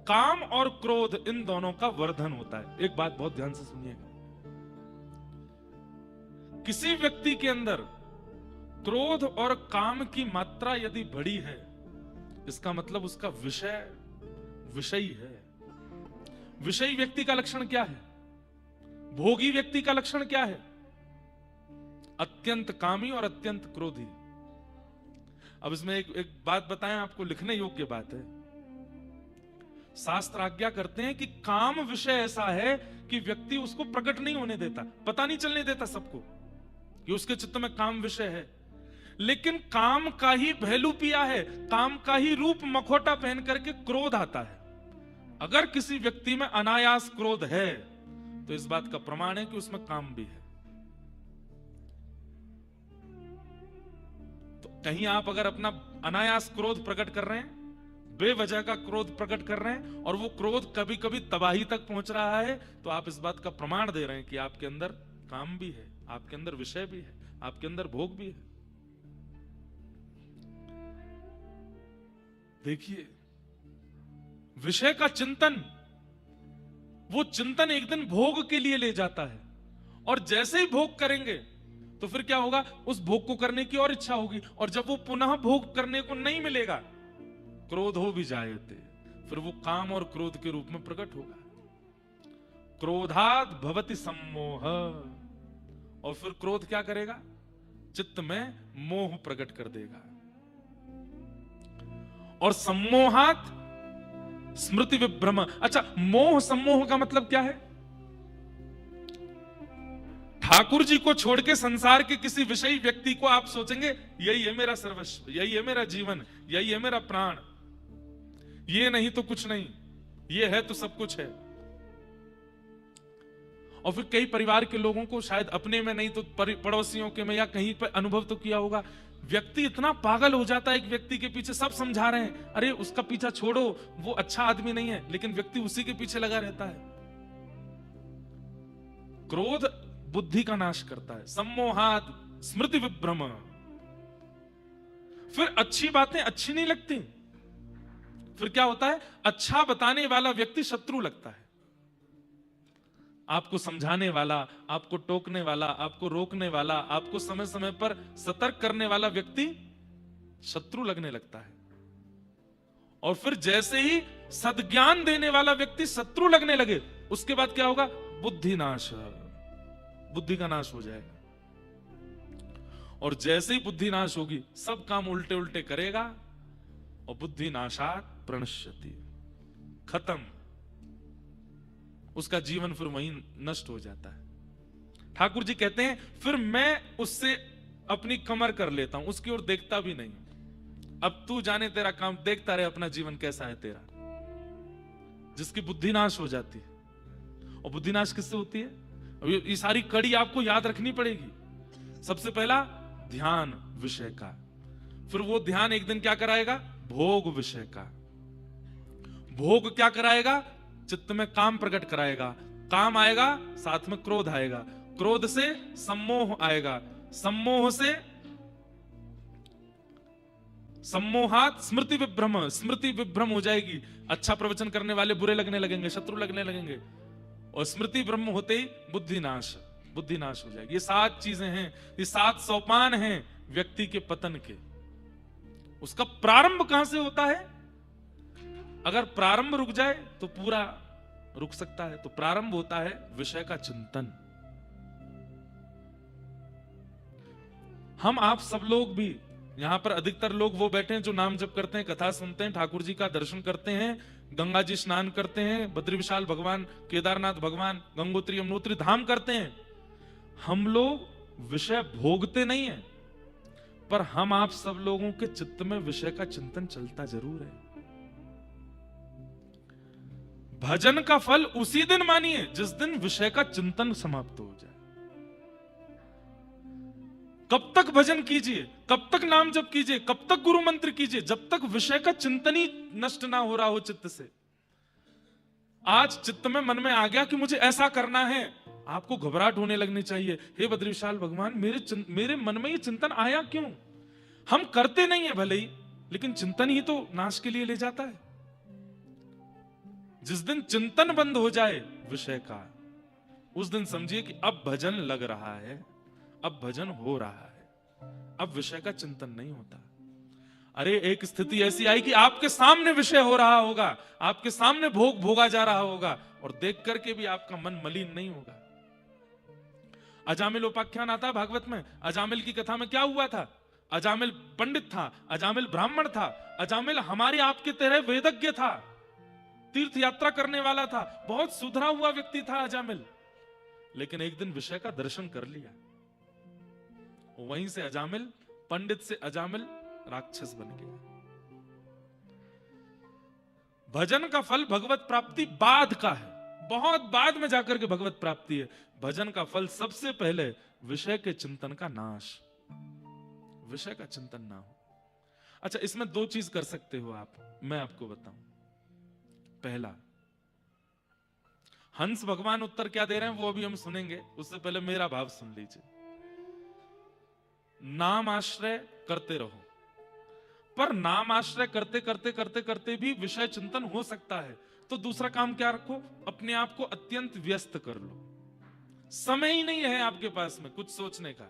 काम और क्रोध इन दोनों का वर्धन होता है। एक बात बहुत ध्यान से सुनिएगा, किसी व्यक्ति के अंदर क्रोध और काम की मात्रा यदि बड़ी है, इसका मतलब उसका विषय विषयी है। विषयी व्यक्ति का लक्षण क्या है? भोगी व्यक्ति का लक्षण क्या है? अत्यंत कामी और अत्यंत क्रोधी। अब इसमें एक बात बताएं, आपको लिखने योग्य बात है। शास्त्र आज्ञा करते हैं कि काम विषय ऐसा है कि व्यक्ति उसको प्रकट नहीं होने देता, पता नहीं चलने देता सबको कि उसके चित्त में काम विषय है। लेकिन काम का ही भैलू पिया है, काम का ही रूप मखौटा पहन करके क्रोध आता है। अगर किसी व्यक्ति में अनायास क्रोध है तो इस बात का प्रमाण है कि उसमें काम भी है। तो कहीं आप अगर अपना अनायास क्रोध प्रकट कर रहे हैं, बेवजह का क्रोध प्रकट कर रहे हैं, और वो क्रोध कभी कभी तबाही तक पहुंच रहा है, तो आप इस बात का प्रमाण दे रहे हैं कि आपके अंदर काम भी है, आपके अंदर विषय भी है, आपके अंदर भोग भी है। देखिए, विषय का चिंतन, वो चिंतन एक दिन भोग के लिए ले जाता है, और जैसे ही भोग करेंगे तो फिर क्या होगा, उस भोग को करने की और इच्छा होगी, और जब वो पुनः भोग करने को नहीं मिलेगा, क्रोध हो भी जायते, फिर वो काम और क्रोध के रूप में प्रकट होगा। क्रोधाद भवति सम्मोह, और फिर क्रोध क्या करेगा, चित्त में मोह प्रकट कर देगा। और सम्मोहात स्मृति विभ्रम। अच्छा, मोह सम्मोह का मतलब क्या है? ठाकुर जी को छोड़ के संसार के किसी विषयी व्यक्ति को आप सोचेंगे यही है मेरा सर्वस्व, यही है मेरा जीवन, यही है मेरा प्राण, ये नहीं तो कुछ नहीं, ये है तो सब कुछ है। और फिर कई परिवार के लोगों को, शायद अपने में नहीं तो पड़ोसियों के में या कहीं पर अनुभव तो किया होगा, व्यक्ति इतना पागल हो जाता है एक व्यक्ति के पीछे, सब समझा रहे हैं अरे उसका पीछा छोड़ो, वो अच्छा आदमी नहीं है, लेकिन व्यक्ति उसी के पीछे लगा रहता है। क्रोध बुद्धि का नाश करता है, सम्मोहाद स्मृति विभ्रम। फिर अच्छी बातें अच्छी नहीं लगती, फिर क्या होता है, अच्छा बताने वाला व्यक्ति शत्रु लगता है, आपको समझाने वाला, आपको टोकने वाला, आपको रोकने वाला, आपको समय समय पर सतर्क करने वाला व्यक्ति शत्रु लगने लगता है। और फिर जैसे ही सद्ज्ञान देने वाला व्यक्ति शत्रु लगने लगे, उसके बाद क्या होगा, बुद्धि नाश, बुद्धि का नाश हो जाएगा। और जैसे ही बुद्धि नाश होगी, सब काम उल्टे उल्टे करेगा, और बुद्धि नाशात प्रणश्यति, खत्म, उसका जीवन फिर वहीं नष्ट हो जाता है। ठाकुर जी कहते हैं फिर मैं उससे अपनी कमर कर लेता हूं, उसकी ओर देखता भी नहीं, अब तू जाने तेरा काम, देखता रहे अपना जीवन कैसा है तेरा। जिसकी बुद्धि नाश हो जाती है। और बुद्धि नाश किससे होती है? अब ये सारी कड़ी आपको याद रखनी पड़ेगी। सबसे पहला ध्यान विषय का, फिर वो ध्यान एक दिन क्या कराएगा, भोग विषय का। भोग क्या कराएगा, चित्त में काम प्रकट कराएगा, काम आएगा साथ में क्रोध आएगा, क्रोध से सम्मोह आएगा, सम्मोह से सम्मोहात स्मृति विभ्रम, स्मृति विभ्रम हो जाएगी, अच्छा प्रवचन करने वाले बुरे लगने लगेंगे, शत्रु लगने लगेंगे, और स्मृति ब्रह्म होते ही बुद्धि नाश, बुद्धि नाश हो जाएगी। ये 7 चीजें हैं, ये 7 सोपान हैं व्यक्ति के पतन के। उसका प्रारंभ कहां से होता है? अगर प्रारंभ रुक जाए तो पूरा रुक सकता है। तो प्रारंभ होता है विषय का चिंतन। हम आप सब लोग भी यहां पर, अधिकतर लोग वो बैठे हैं जो नाम जप करते हैं, कथा सुनते हैं, ठाकुर जी का दर्शन करते हैं, गंगा जी स्नान करते हैं, बद्री विशाल भगवान, केदारनाथ भगवान, गंगोत्री यमुनोत्री धाम करते हैं। हम लोग विषय भोगते नहीं है, पर हम आप सब लोगों के चित्त में विषय का चिंतन चलता जरूर है। भजन का फल उसी दिन मानिए जिस दिन विषय का चिंतन समाप्त हो जाए। कब तक भजन कीजिए, कब तक नाम जप कीजिए, कब तक गुरु मंत्र कीजिए, जब तक विषय का चिंतन ही नष्ट ना हो रहा हो चित्त से। आज चित्त में, मन में आ गया कि मुझे ऐसा करना है, आपको घबराहट होने लगनी चाहिए, हे बद्री विशाल भगवान, मेरे मन में ये चिंतन आया क्यों? हम करते नहीं है भले ही, लेकिन चिंतन ही तो नाश के लिए ले जाता है। जिस दिन चिंतन बंद हो जाए विषय का, उस दिन समझिए कि अब भजन लग रहा है, अब भजन हो रहा है, अब विषय का चिंतन नहीं होता। अरे एक स्थिति ऐसी आई कि आपके सामने विषय हो रहा होगा, आपके सामने भोग भोगा जा रहा होगा, और देख करके भी आपका मन मलिन नहीं होगा। अजामिल उपाख्यान आता है भागवत में। अजामिल की कथा में क्या हुआ था? अजामिल पंडित था, अजामिल ब्राह्मण था, अजामिल हमारे आपके तरह वेदज्ञ था, तीर्थ यात्रा करने वाला था, बहुत सुधरा हुआ व्यक्ति था अजामिल। लेकिन एक दिन विषय का दर्शन कर लिया, वहीं से अजामिल, पंडित से अजामिल राक्षस बन गया। भजन का फल भगवत प्राप्ति बाद का है, बहुत बाद में जाकर के भगवत प्राप्ति है। भजन का फल सबसे पहले विषय के चिंतन का नाश, विषय का चिंतन ना हो। अच्छा, इसमें दो चीज कर सकते हो आप, मैं आपको बताऊं। पहला, हंस भगवान उत्तर क्या दे रहे हैं वो भी हम सुनेंगे, उससे पहले मेरा भाव सुन लीजिए। नाम आश्रय करते रहो, पर नाम आश्रय करते करते करते करते भी विषय चिंतन हो सकता है, तो दूसरा काम क्या रखो, अपने आप को अत्यंत व्यस्त कर लो। समय ही नहीं है आपके पास में कुछ सोचने का।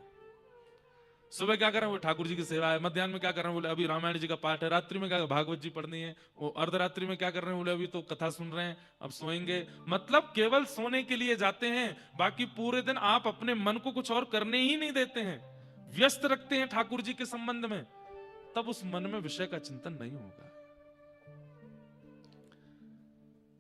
सुबह क्या कर रहे हैं, वो ठाकुर जी की सेवा है। मध्याह्न में क्या कर रहे हैं, बोले अभी रामायण जी का पाठ है। रात्रि में क्या, भागवत जी पढ़नी है। वो अर्धरात्रि में क्या कर रहे हैं, बोले अभी तो कथा सुन रहे हैं, अब सोएंगे। मतलब केवल सोने के लिए जाते हैं, बाकी पूरे दिन आप अपने मन को कुछ और करने ही नहीं देते हैं, व्यस्त रखते हैं ठाकुर जी के संबंध में। तब उस मन में विषय का चिंतन नहीं होगा।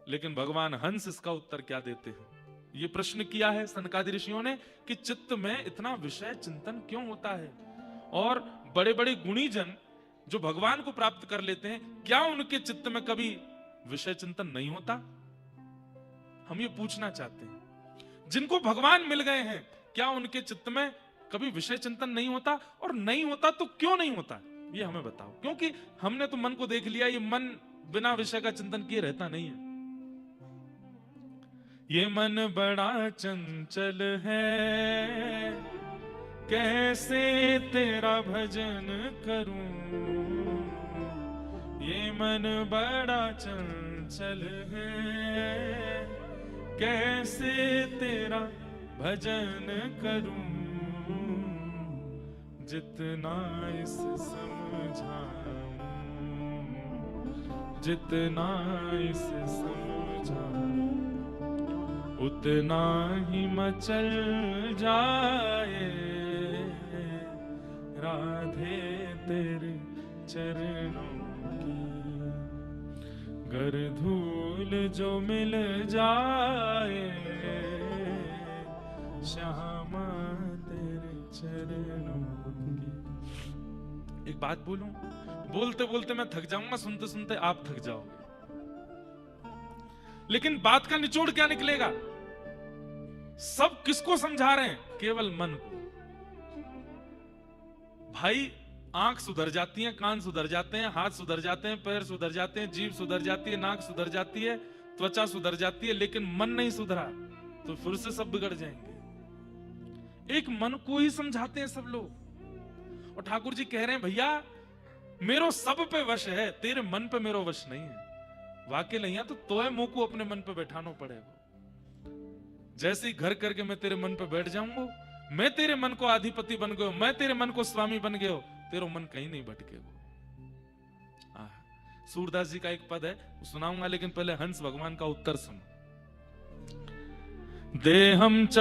लेकिन भगवान हंस इसका उत्तर क्या देते हैं, ये प्रश्न किया है सनकादि ऋषियों ने कि चित्त में इतना विषय चिंतन क्यों होता है, और बड़े बड़े गुणी जन जो भगवान को प्राप्त कर लेते हैं, क्या उनके चित्त में कभी विषय चिंतन नहीं होता? हम ये पूछना चाहते हैं। जिनको भगवान मिल गए हैं, क्या उनके चित्त में कभी विषय चिंतन नहीं होता? और नहीं होता तो क्यों नहीं होता, ये हमें बताओ। क्योंकि हमने तो मन को देख लिया, ये मन बिना विषय का चिंतन किए रहता नहीं है। ये मन बड़ा चंचल है, कैसे तेरा भजन करूं। ये मन बड़ा चंचल है, कैसे तेरा भजन करूं। जितना इस समझाऊं, जितना इस समझाऊं, उतना ही मचल जाए राधे तेरे चरणों की। गर धूल जो मिल जाए श्यामा तेरे चरणों की। एक बात बोलूं, बोलते बोलते मैं थक जाऊंगा, सुनते सुनते आप थक जाओगे, लेकिन बात का निचोड़ क्या निकलेगा? सब किसको समझा रहे हैं? केवल मन को। भाई, आंख सुधर जाती है, कान सुधर जाते हैं, हाथ सुधर जाते हैं, पैर सुधर जाते हैं, जीभ सुधर जाती है, नाक सुधर जाती है, त्वचा सुधर जाती है, लेकिन मन नहीं सुधरा तो फिर से सब बिगड़ जाएंगे। एक मन को ही समझाते हैं सब लोग। और ठाकुर जी कह रहे हैं, भैया मेरो सब पे वश है, तेरे मन पे मेरो वश नहीं है। वाकई नहीं है तो तोय मुंह को अपने मन पे बैठाना पड़ेगा। जैसे ही घर करके मैं तेरे मन पे बैठ जाऊंगा, मैं तेरे मन को अधिपति बन गयो, मैं तेरे मन को स्वामी बन गयो, तेरा मन कहीं नहीं भटकेगा। सूरदास जी का एक पद है, सुनाऊंगा, लेकिन पहले हंस भगवान का उत्तर सुनो। देहम च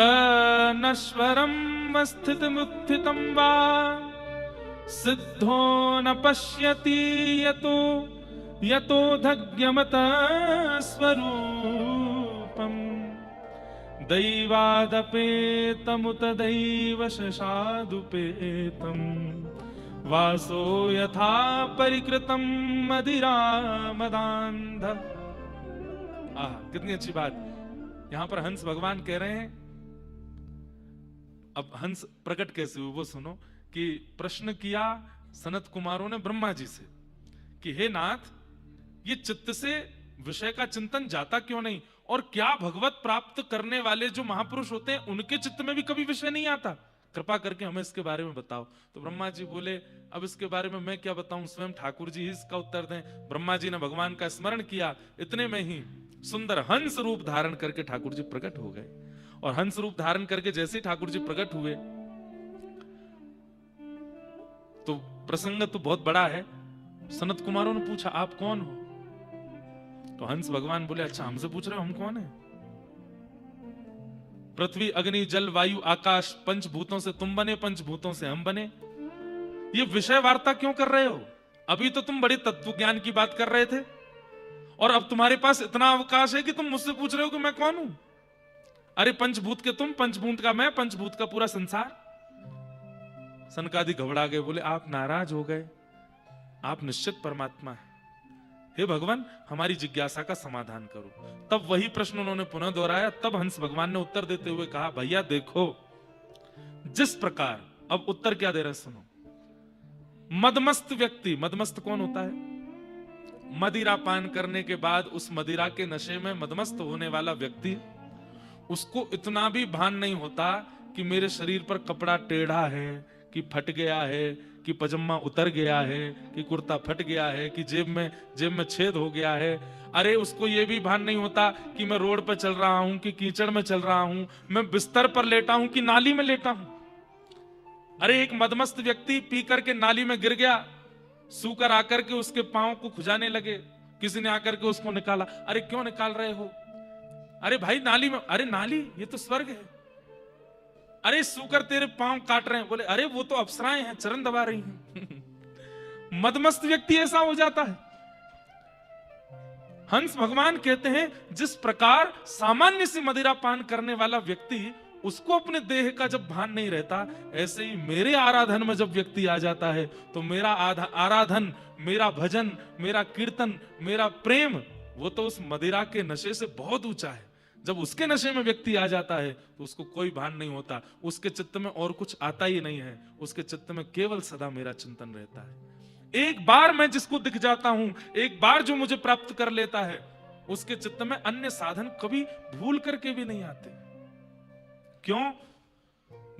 नश्वरम स्थितमुत्थितं वा, सिद्धो न पश्यति यतो यतो धग्यमत स्वरूपम। दैवादपेतमुत दैवशशादुपेतम, वासो यथा परिकृतम मदिरामदान्ध। कितनी अच्छी बात। यहां पर हंस भगवान कह रहे हैं, अब हंस प्रकट कैसे हुए वो सुनो, कि प्रश्न किया सनत कुमारों ने ब्रह्मा जी से कि हे नाथ, ये चित्त से विषय का चिंतन जाता क्यों नहीं, और क्या भगवत प्राप्त करने वाले जो महापुरुष होते हैं उनके चित्त में भी कभी विषय नहीं आता? कृपा करके हमें इसके बारे में बताओ। तो ब्रह्मा जी बोले, अब इसके बारे में मैं क्या बताऊं, स्वयं ठाकुर जी ही इसका उत्तर दें। ब्रह्मा जी ने भगवान का स्मरण किया, इतने में ही सुंदर हंस रूप धारण करके ठाकुर जी प्रकट हो गए। और हंस रूप धारण करके जैसे ठाकुर जी प्रकट हुए, तो प्रसंग तो बहुत बड़ा है। सनत कुमारों ने पूछा, आप कौन हो? तो हंस भगवान बोले, अच्छा हमसे पूछ रहे हो हम कौन है? पृथ्वी अग्नि जल वायु आकाश, पंचभूतों से तुम बने, पंचभूतों से हम बने। ये विषय वार्ता क्यों कर रहे हो? अभी तो तुम बड़े तत्व ज्ञान की बात कर रहे थे और अब तुम्हारे पास इतना अवकाश है कि तुम मुझसे पूछ रहे हो कि मैं कौन हूं। अरे पंचभूत के तुम, पंचभूत का मैं, पंचभूत का पूरा संसार। सनकादि घबरा गए, बोले आप नाराज हो गए, आप निश्चित परमात्मा है, हे भगवान हमारी जिज्ञासा का समाधान करो। तब वही प्रश्न उन्होंने पुनः दोहराया। तब हंस भगवान ने उत्तर देते हुए कहा, भैया देखो, जिस प्रकार, अब उत्तर क्या दे रहे सुनो। मदमस्त व्यक्ति, मदमस्त कौन होता है? मदिरा पान करने के बाद उस मदिरा के नशे में मदमस्त होने वाला व्यक्ति, उसको इतना भी भान नहीं होता कि मेरे शरीर पर कपड़ा टेढ़ा है, कि फट गया है, कि पजामा उतर गया है, कि कुर्ता फट गया है, कि जेब में छेद हो गया है। अरे उसको ये भी भान नहीं होता कि मैं रोड पर चल रहा हूं, कि कीचड़ में चल रहा हूं, मैं बिस्तर पर लेटा हूं कि नाली में लेटा हूं। अरे एक मदमस्त व्यक्ति पी करके नाली में गिर गया, सूकर आकर के उसके पांव को खुजाने लगे, किसी ने आकर के उसको निकाला। अरे क्यों निकाल रहे हो? अरे भाई नाली में, अरे नाली ये तो स्वर्ग है। अरे सूकर तेरे पांव काट रहे हैं। बोले अरे वो तो अप्सराएं हैं, चरण दबा रही हैं। मदमस्त व्यक्ति ऐसा हो जाता है। हंस भगवान कहते हैं जिस प्रकार सामान्य सी मदिरा पान करने वाला व्यक्ति, उसको अपने देह का जब भान नहीं रहता, ऐसे ही मेरे आराधन में जब व्यक्ति आ जाता है तो मेरा आराधन, मेरा भजन, मेरा कीर्तन, मेरा प्रेम, वो तो उस मदिरा के नशे से बहुत ऊंचा है। जब उसके नशे में व्यक्ति आ जाता है तो उसको कोई भान नहीं होता, उसके चित्त में और कुछ आता ही नहीं है, उसके चित्त में केवल सदा मेरा चिंतन रहता है। एक बार मैं जिसको दिख जाता हूं, एक बार जो मुझे प्राप्त कर लेता है, उसके चित्त में अन्य साधन कभी भूल करके भी नहीं आते। क्यों?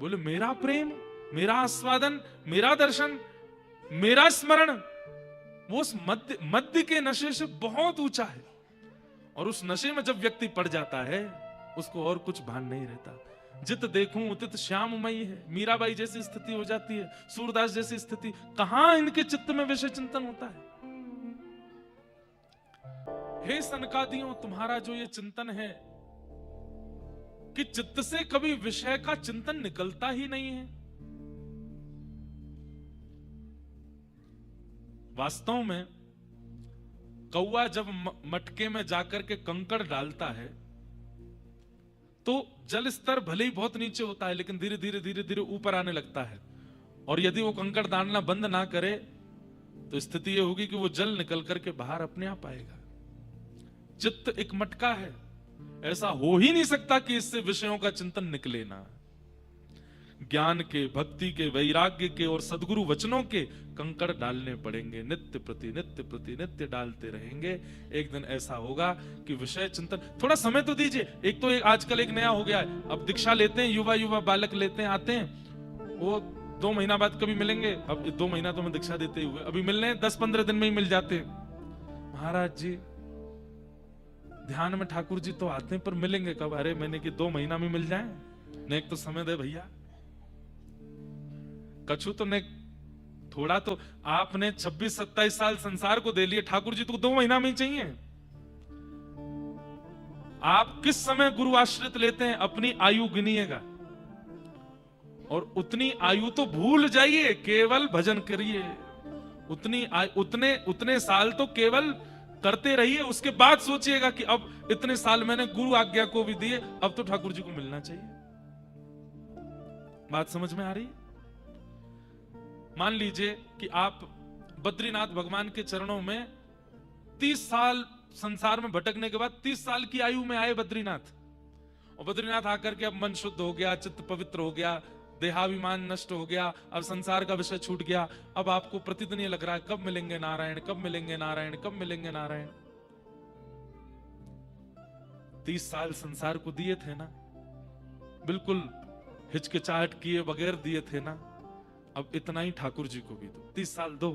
बोले मेरा प्रेम, मेरा आस्वादन, मेरा दर्शन, मेरा स्मरण, वो उस मध्य के नशे से बहुत ऊंचा है। और उस नशे में जब व्यक्ति पड़ जाता है, उसको और कुछ भान नहीं रहता। जित देखूं उतित श्याममयी है, मीराबाई जैसी स्थिति हो जाती है, सूरदास जैसी स्थिति। कहां इनके चित्त में विषय चिंतन होता है? हे सनकादियों, तुम्हारा जो ये चिंतन है कि चित्त से कभी विषय का चिंतन निकलता ही नहीं है। वास्तव में कौवा जब मटके में जाकर के कंकड़ डालता है तो जल स्तर भले ही बहुत नीचे होता है, लेकिन धीरे धीरे धीरे धीरे ऊपर आने लगता है। और यदि वो कंकड़ डालना बंद ना करे तो स्थिति ये होगी कि वो जल निकल करके बाहर अपने आप आएगा। चित्त एक मटका है, ऐसा हो ही नहीं सकता कि इससे विषयों का चिंतन निकले ना। ज्ञान के, भक्ति के, वैराग्य के और सद्गुरु वचनों के कंकड़ डालने पड़ेंगे। नित्य प्रति नित्य डालते रहेंगे। एक दिन ऐसा होगा कि विषय चिंतन, थोड़ा समय तो दीजिए। एक तो आजकल एक नया हो गया है, अब दीक्षा लेते हैं, युवा बालक लेते हैं, आते हैं, वो 2 महीना बाद कभी मिलेंगे। अब 2 महीना तो मैं दीक्षा देते हुए, अभी मिलने 10-15 दिन में ही मिल जाते हैं। महाराज जी ध्यान में ठाकुर जी तो आते हैं, पर मिलेंगे कब? अरे मैंने कि 2 महीना में मिल जाए, ने एक तो समय दे भैया। कछु तो ने थोड़ा तो आपने 26-27 साल संसार को दे लिए, ठाकुर जी तो 2 महीना में ही चाहिए। आप किस समय गुरु आश्रित लेते हैं, अपनी आयु गिनिएगा और उतनी आयु तो भूल जाइए, केवल भजन करिए। उतने साल तो केवल करते रहिए। उसके बाद सोचिएगा कि अब इतने साल मैंने गुरु आज्ञा को भी दिए, अब तो ठाकुर जी को मिलना चाहिए। बात समझ में आ रही? मान लीजिए कि आप बद्रीनाथ भगवान के चरणों में 30 साल संसार में भटकने के बाद 30 साल की आयु में आए बद्रीनाथ, और बद्रीनाथ आकर के अब मन शुद्ध हो गया, चित्त पवित्र हो गया, देहाभिमान नष्ट हो गया, अब संसार का विषय छूट गया। अब आपको प्रतिदिन ये लग रहा है कब मिलेंगे नारायण, कब मिलेंगे नारायण, कब मिलेंगे नारायण। 30 साल संसार को दिए थे ना, बिल्कुल हिचकिचाहट किए बगैर दिए थे ना, अब इतना ही ठाकुर जी को भी दो, 30 साल दो।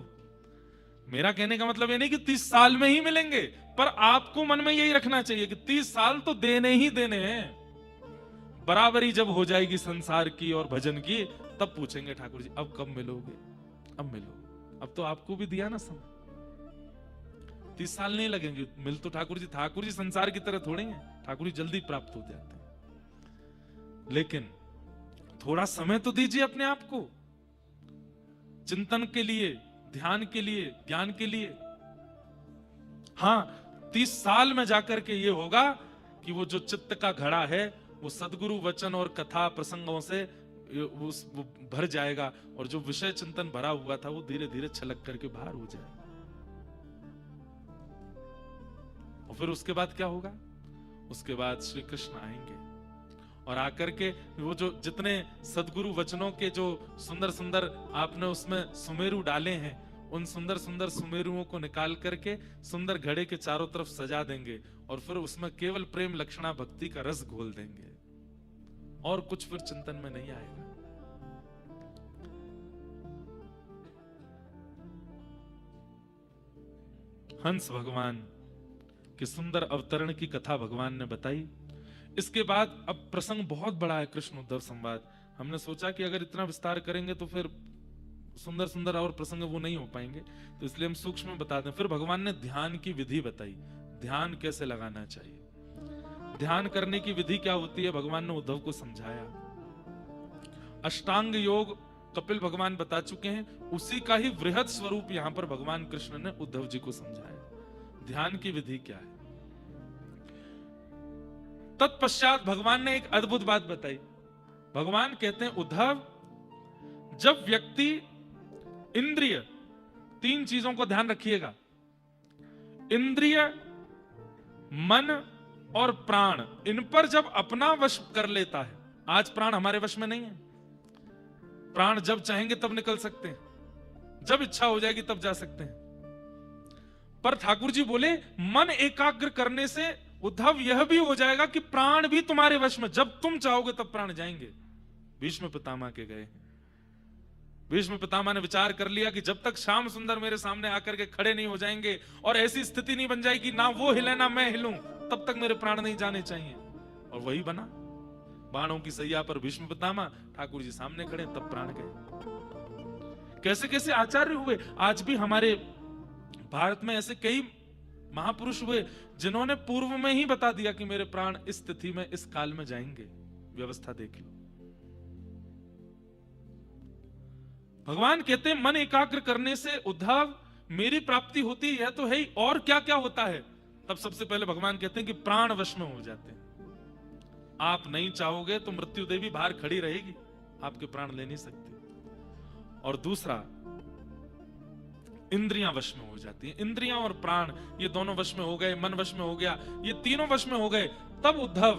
मेरा कहने का मतलब ये नहीं कि 30 साल में ही मिलेंगे, पर आपको मन में यही रखना चाहिए कि 30 साल तो देने ही देने हैं। बराबरी जब हो जाएगी संसार की और भजन की, तब पूछेंगे ठाकुर जी अब कब मिलोगे, अब मिलो। अब तो आपको भी दिया ना समय, 30 साल नहीं लगेंगे, मिल तो ठाकुर जी संसार की तरह थोड़े हैं, ठाकुर जी जल्दी प्राप्त हो जाते हैं। लेकिन थोड़ा समय तो दीजिए अपने आप को। चिंतन के लिए, ध्यान के लिए, ज्ञान के लिए। हाँ, 30 साल में जाकर के ये होगा कि वो जो चित्त का घड़ा है वो सदगुरु वचन और कथा प्रसंगों से वो भर जाएगा, और जो विषय चिंतन भरा हुआ था वो धीरे धीरे छलक करके बाहर हो जाएगा। और फिर उसके बाद क्या होगा? उसके बाद श्री कृष्ण आएंगे और आकर के वो जो जितने सदगुरु वचनों के जो सुंदर सुंदर आपने उसमें सुमेरु डाले हैं, उन सुंदर सुंदर सुमेरुओं को निकाल करके सुंदर घड़े के चारों तरफ सजा देंगे, और फिर उसमें केवल प्रेम लक्षणा भक्ति का रस घोल देंगे, और कुछ फिर चिंतन में नहीं आएगा। हंस भगवान के सुंदर अवतरण की कथा भगवान ने बताई। इसके बाद अब प्रसंग बहुत बड़ा है, कृष्ण उद्धव संवाद। हमने सोचा कि अगर इतना विस्तार करेंगे तो फिर सुंदर सुंदर और प्रसंग वो नहीं हो पाएंगे, तो इसलिए हम सूक्ष्म बता दें। फिर भगवान ने ध्यान की विधि बताई, ध्यान कैसे लगाना चाहिए, ध्यान करने की विधि क्या होती है, भगवान ने उद्धव को समझाया। अष्टांग योग कपिल भगवान बता चुके हैं, उसी का ही वृहद स्वरूप यहां पर भगवान कृष्ण ने उद्धव जी को समझाया। ध्यान की विधि क्या है? तत्पश्चात भगवान ने एक अद्भुत बात बताई। भगवान कहते हैं, उद्धव, जब व्यक्ति इंद्रिय, 3 चीजों को ध्यान रखिएगा, इंद्रिय, मन और प्राण, इन पर जब अपना वश कर लेता है, आज प्राण हमारे वश में नहीं है, प्राण जब चाहेंगे तब निकल सकते हैं, जब इच्छा हो जाएगी तब जा सकते हैं, पर ठाकुर जी बोले मन एकाग्र करने से उद्धव यह भी हो जाएगा कि प्राण भी तुम्हारे वश में, जब तुम चाहोगे तब प्राण जाएंगे। भीष्म पितामह के गए, भीष्म पितामह ने विचार कर लिया कि जब तक श्याम सुंदर मेरे सामने आकर के खड़े नहीं हो जाएंगे और ऐसी स्थिति नहीं बन जाएगी ना वो हिले ना मैं हिलूं, तब तक मेरे प्राण नहीं जाने चाहिए। और वही बना, बाणों की सैया पर भीष्म पितामह, ठाकुर जी सामने खड़े, तब प्राण गए। कैसे कैसे आचार्य हुए। आज भी हमारे भारत में ऐसे कई महापुरुष हुए जिन्होंने पूर्व में ही बता दिया कि मेरे प्राण इस स्थिति में, इस काल में जाएंगे। व्यवस्था देख लो। भगवान कहते हैं मन एकाग्र करने से उद्धव मेरी प्राप्ति होती है तो है ही, और क्या क्या होता है? तब सबसे पहले भगवान कहते हैं कि प्राण वश में हो जाते हैं। आप नहीं चाहोगे तो मृत्यु देवी बाहर खड़ी रहेगी, आपके प्राण ले नहीं सकती। और दूसरा, इंद्रियां वश में हो जाती हैं। इंद्रियां और प्राण ये दोनों वश में हो गए, मन वश में हो गया, ये तीनों वश में हो गए, तब उद्धव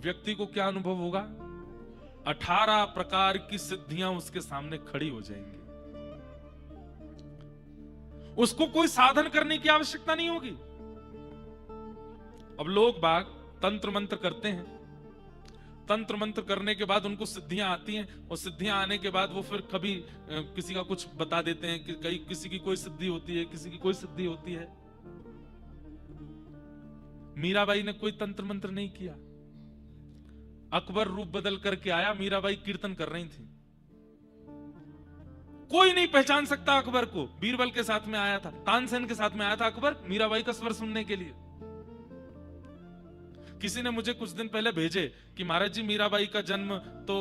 व्यक्ति को क्या अनुभव होगा? 18 प्रकार की सिद्धियां उसके सामने खड़ी हो जाएंगी। उसको कोई साधन करने की आवश्यकता नहीं होगी। अब लोग बाग तंत्र मंत्र करते हैं, तंत्र मंत्र करने के बाद उनको सिद्धियां आती हैं, और सिद्धियां आने के बाद वो फिर कभी किसी का कुछ बता देते हैं कि किसी की कोई सिद्धि होती है, किसी की कोई सिद्धि होती है। मीराबाई ने कोई तंत्र मंत्र नहीं किया, अकबर रूप बदल करके आया, मीराबाई कीर्तन कर रही थी, कोई नहीं पहचान सकता अकबर को। बीरबल के साथ में आया था, तानसेन के साथ में आया था अकबर मीराबाई का स्वर सुनने के लिए। किसी ने मुझे कुछ दिन पहले भेजे कि महाराज जी मीराबाई का जन्म तो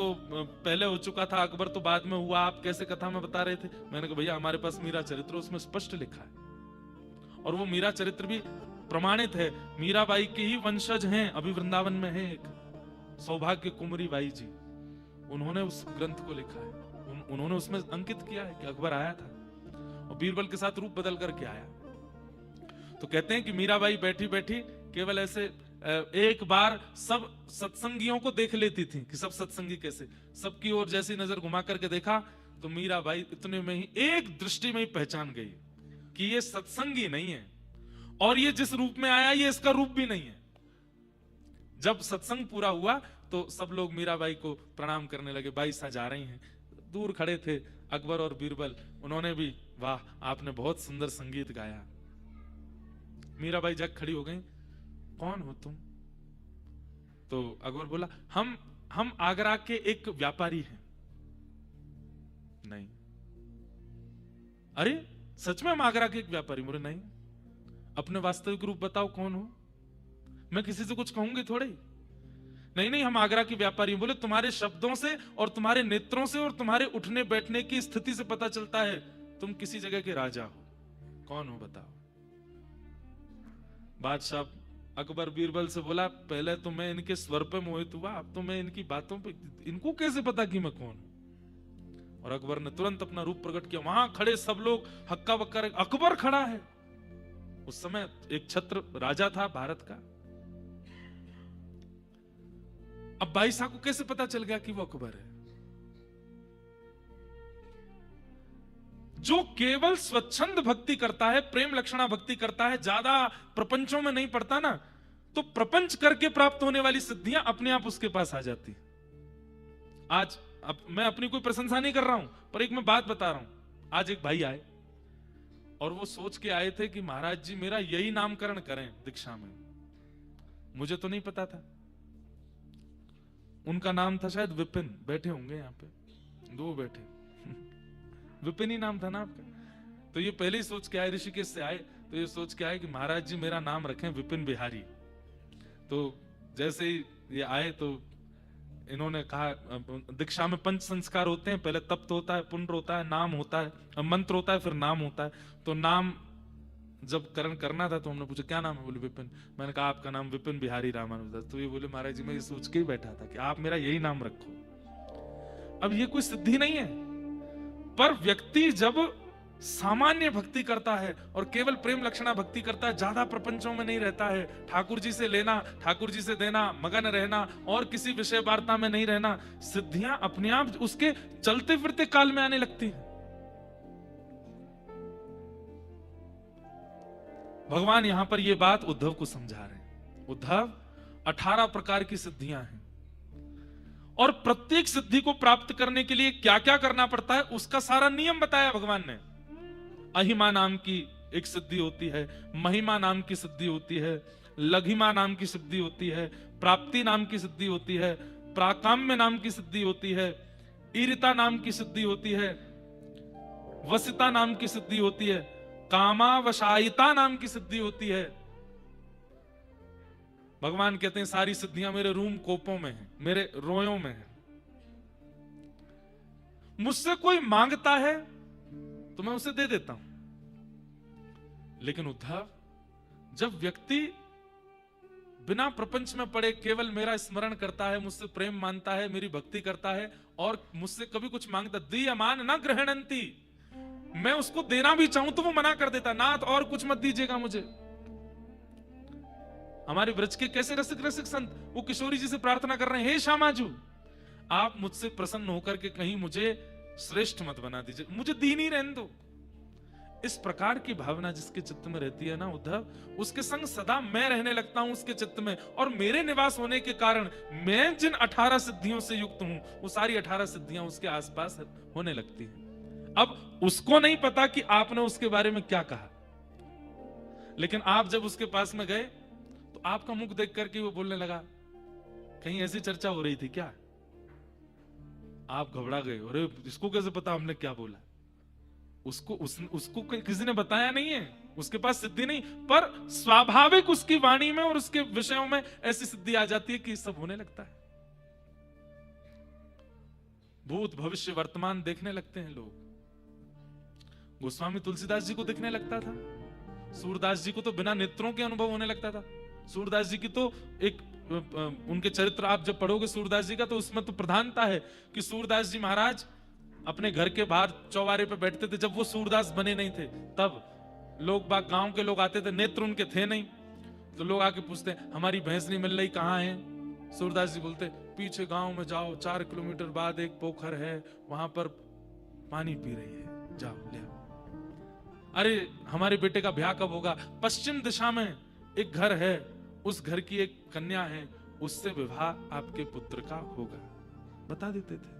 पहले हो चुका था, अकबर तो बाद में हुआ, आप कैसे कथा में बता रहे थे? मैंने कहा भैया हमारे पास मीरा चरित्र, उसमें स्पष्ट लिखा है, और वो मीरा चरित्र भी प्रमाणित है। मीराबाई के ही वंशज हैं, अभी वृंदावन में है एक सौभाग्य कुमारी बाई जी, उन्होंने उस ग्रंथ को लिखा है, उन्होंने उसमें अंकित किया है कि अकबर आया था और बीरबल के साथ रूप बदल करके आया। तो कहते हैं कि मीराबाई बैठी बैठी केवल ऐसे एक बार सब सत्संगियों को देख लेती थी कि सब सत्संगी कैसे, सबकी ओर जैसी नजर घुमा करके देखा तो मीराबाई इतने में ही एक दृष्टि में ही पहचान गई कि ये सत्संगी नहीं है, और ये जिस रूप में आया ये इसका रूप भी नहीं है। जब सत्संग पूरा हुआ तो सब लोग मीराबाई को प्रणाम करने लगे, बाई साहब जा रही हैं। दूर खड़े थे अकबर और बीरबल, उन्होंने भी वाह आपने बहुत सुंदर संगीत गाया। मीराबाई जग खड़ी हो गई, कौन हो तुम? तो अकबर बोला हम आगरा के एक व्यापारी हैं। नहीं। अरे सच में हम आगरा के एक व्यापारी? बोले नहीं। अपने वास्तविक रूप बताओ कौन हो? मैं किसी से कुछ कहूंगी थोड़े। नहीं नहीं, हम आगरा के व्यापारी हैं। बोले तुम्हारे शब्दों से और तुम्हारे नेत्रों से और तुम्हारे उठने बैठने की स्थिति से पता चलता है तुम किसी जगह के राजा हो। कौन हो बताओ? बादशाह अकबर बीरबल से बोला, पहले तो मैं इनके स्वर पे मोहित हुआ, अब तो मैं इनकी बातों पे, इनको कैसे पता कि मैं कौन हूं? और अकबर ने तुरंत अपना रूप प्रकट किया। वहां खड़े सब लोग हक्का बक्का, अकबर खड़ा है। उस समय एक छत्र राजा था भारत का। अब भाई साहब को कैसे पता चल गया कि वो अकबर है? जो केवल स्वच्छंद भक्ति करता है, प्रेम लक्षणा भक्ति करता है, ज्यादा प्रपंचों में नहीं पड़ता ना, तो प्रपंच करके प्राप्त होने वाली सिद्धियां अपने आप उसके पास आ जाती। आज अब मैं अपनी कोई प्रशंसा नहीं कर रहा हूं, पर एक मैं बात बता रहा हूं। आज एक भाई आए और वो सोच के आए थे कि महाराज जी मेरा यही नामकरण करें दीक्षा में। मुझे तो नहीं पता था। उनका नाम था शायद विपिन। बैठे होंगे यहाँ पे, दो बैठे। विपिन ही नाम था ना आपका? तो ये पहले ही सोच के आए, ऋषिकेश से आए तो ये सोच के आए कि महाराज जी मेरा नाम रखें विपिन बिहारी। तो जैसे ही ये आए तो इन्होंने कहा, दीक्षा में पंच संस्कार होते हैं, पहले तप्त होता है, पुण्य होता है, नाम होता है, मंत्र होता है, फिर नाम होता है। तो नाम जब करण करना था तो हमने पूछा क्या नाम है? बोले विपिन। मैंने कहा आपका नाम विपिन बिहारी रामानुजदास। तो ये बोले महाराज जी मैं ये सोच के ही बैठा था कि आप मेरा यही नाम रखो। अब ये कोई सिद्धि नहीं है, पर व्यक्ति जब सामान्य भक्ति करता है और केवल प्रेम लक्षणा भक्ति करता है, ज्यादा प्रपंचों में नहीं रहता है, ठाकुर जी से लेना, ठाकुर जी से देना, मगन रहना और किसी विषय वार्ता में नहीं रहना, सिद्धियां अपने आप उसके चलते फिरते काल में आने लगती है। भगवान यहां पर यह बात उद्धव को समझा रहे हैं। उद्धव 18 प्रकार की सिद्धियां हैं और प्रत्येक सिद्धि को प्राप्त करने के लिए क्या क्या करना पड़ता है उसका सारा नियम बताया भगवान ने। अहिमा नाम की एक सिद्धि होती है, महिमा नाम की सिद्धि होती है, लघिमा नाम की सिद्धि होती है, प्राप्ति नाम की सिद्धि होती है, प्राकाम्य नाम की सिद्धि होती है, ईरिता नाम की सिद्धि होती है, वसिता नाम की सिद्धि होती है, कामावशायिता नाम की सिद्धि होती है। भगवान कहते हैं सारी सिद्धियां मेरे रूम कोपों में है, मेरे रोयों में है। मुझसे कोई मांगता है तो मैं उसे दे देता हूं। लेकिन उद्धव, जब व्यक्ति बिना प्रपंच में पड़े केवल मेरा स्मरण करता है, मुझसे प्रेम मानता है, मेरी भक्ति करता है और मुझसे कभी कुछ मांगता, दीयमान न ग्रहणंती, मैं उसको देना भी चाहूं तो वो मना कर देता, नाथ और कुछ मत दीजिएगा मुझे। हमारे ब्रज के कैसे रसिक रसिक संत वो किशोरी जी से प्रार्थना कर रहे हैं, हे श्यामाजू आप मुझसे प्रसन्न होकर के कहीं मुझे श्रेष्ठ मत बना दीजिए, मुझे दीन ही रहने दो। इस प्रकार की भावना जिसके चित्त में रहती है ना उद्धव, उसके संग सदा मैं रहने लगता हूं उसके चित्त में, और मेरे निवास होने के कारण मैं जिन 18 सिद्धियों से युक्त हूं वो सारी 18 सिद्धियां उसके आसपास होने लगती हैं। अब उसको नहीं पता कि आपने उसके बारे में क्या कहा, लेकिन आप जब उसके पास में गए तो आपका मुख देख करके वो बोलने लगा, कहीं ऐसी चर्चा हो रही थी क्या? आप घबरा गए, अरे इसको कैसे पता हमने क्या बोला? उसको किसी ने बताया नहीं है, उसके पास सिद्धि नहीं, पर स्वाभाविक उसकी वाणी में और उसके विषयों में ऐसी सिद्धि आ जाती है कि सब होने लगता है। भूत भविष्य वर्तमान देखने लगते हैं लोग। गोस्वामी तुलसीदास जी को दिखने लगता था, सूरदास जी को तो बिना नेत्रों के अनुभव होने लगता था। सूरदास जी की तो एक उनके चरित्र आप जब पढ़ोगे सूरदास जी का, तो उसमें तो प्रधानता है कि सूरदास जी महाराज अपने घर के बाहर चौबारे पे बैठते थे। जब वो सूरदास बने नहीं थे तब लोग बाग गांव के लोग आते थे, नेत्र उनके थे नहीं, तो लोग आके पूछते हमारी भैंस नहीं मिल रही, कहाँ है? सूरदास जी बोलते पीछे गांव में जाओ, 4 किलोमीटर बाद एक पोखर है, वहां पर पानी पी रही है, जाओ ले आओ। अरे हमारे बेटे का ब्याह कब होगा? पश्चिम दिशा में एक घर है, उस घर की एक कन्या है, उससे विवाह आपके पुत्र का होगा, बता देते थे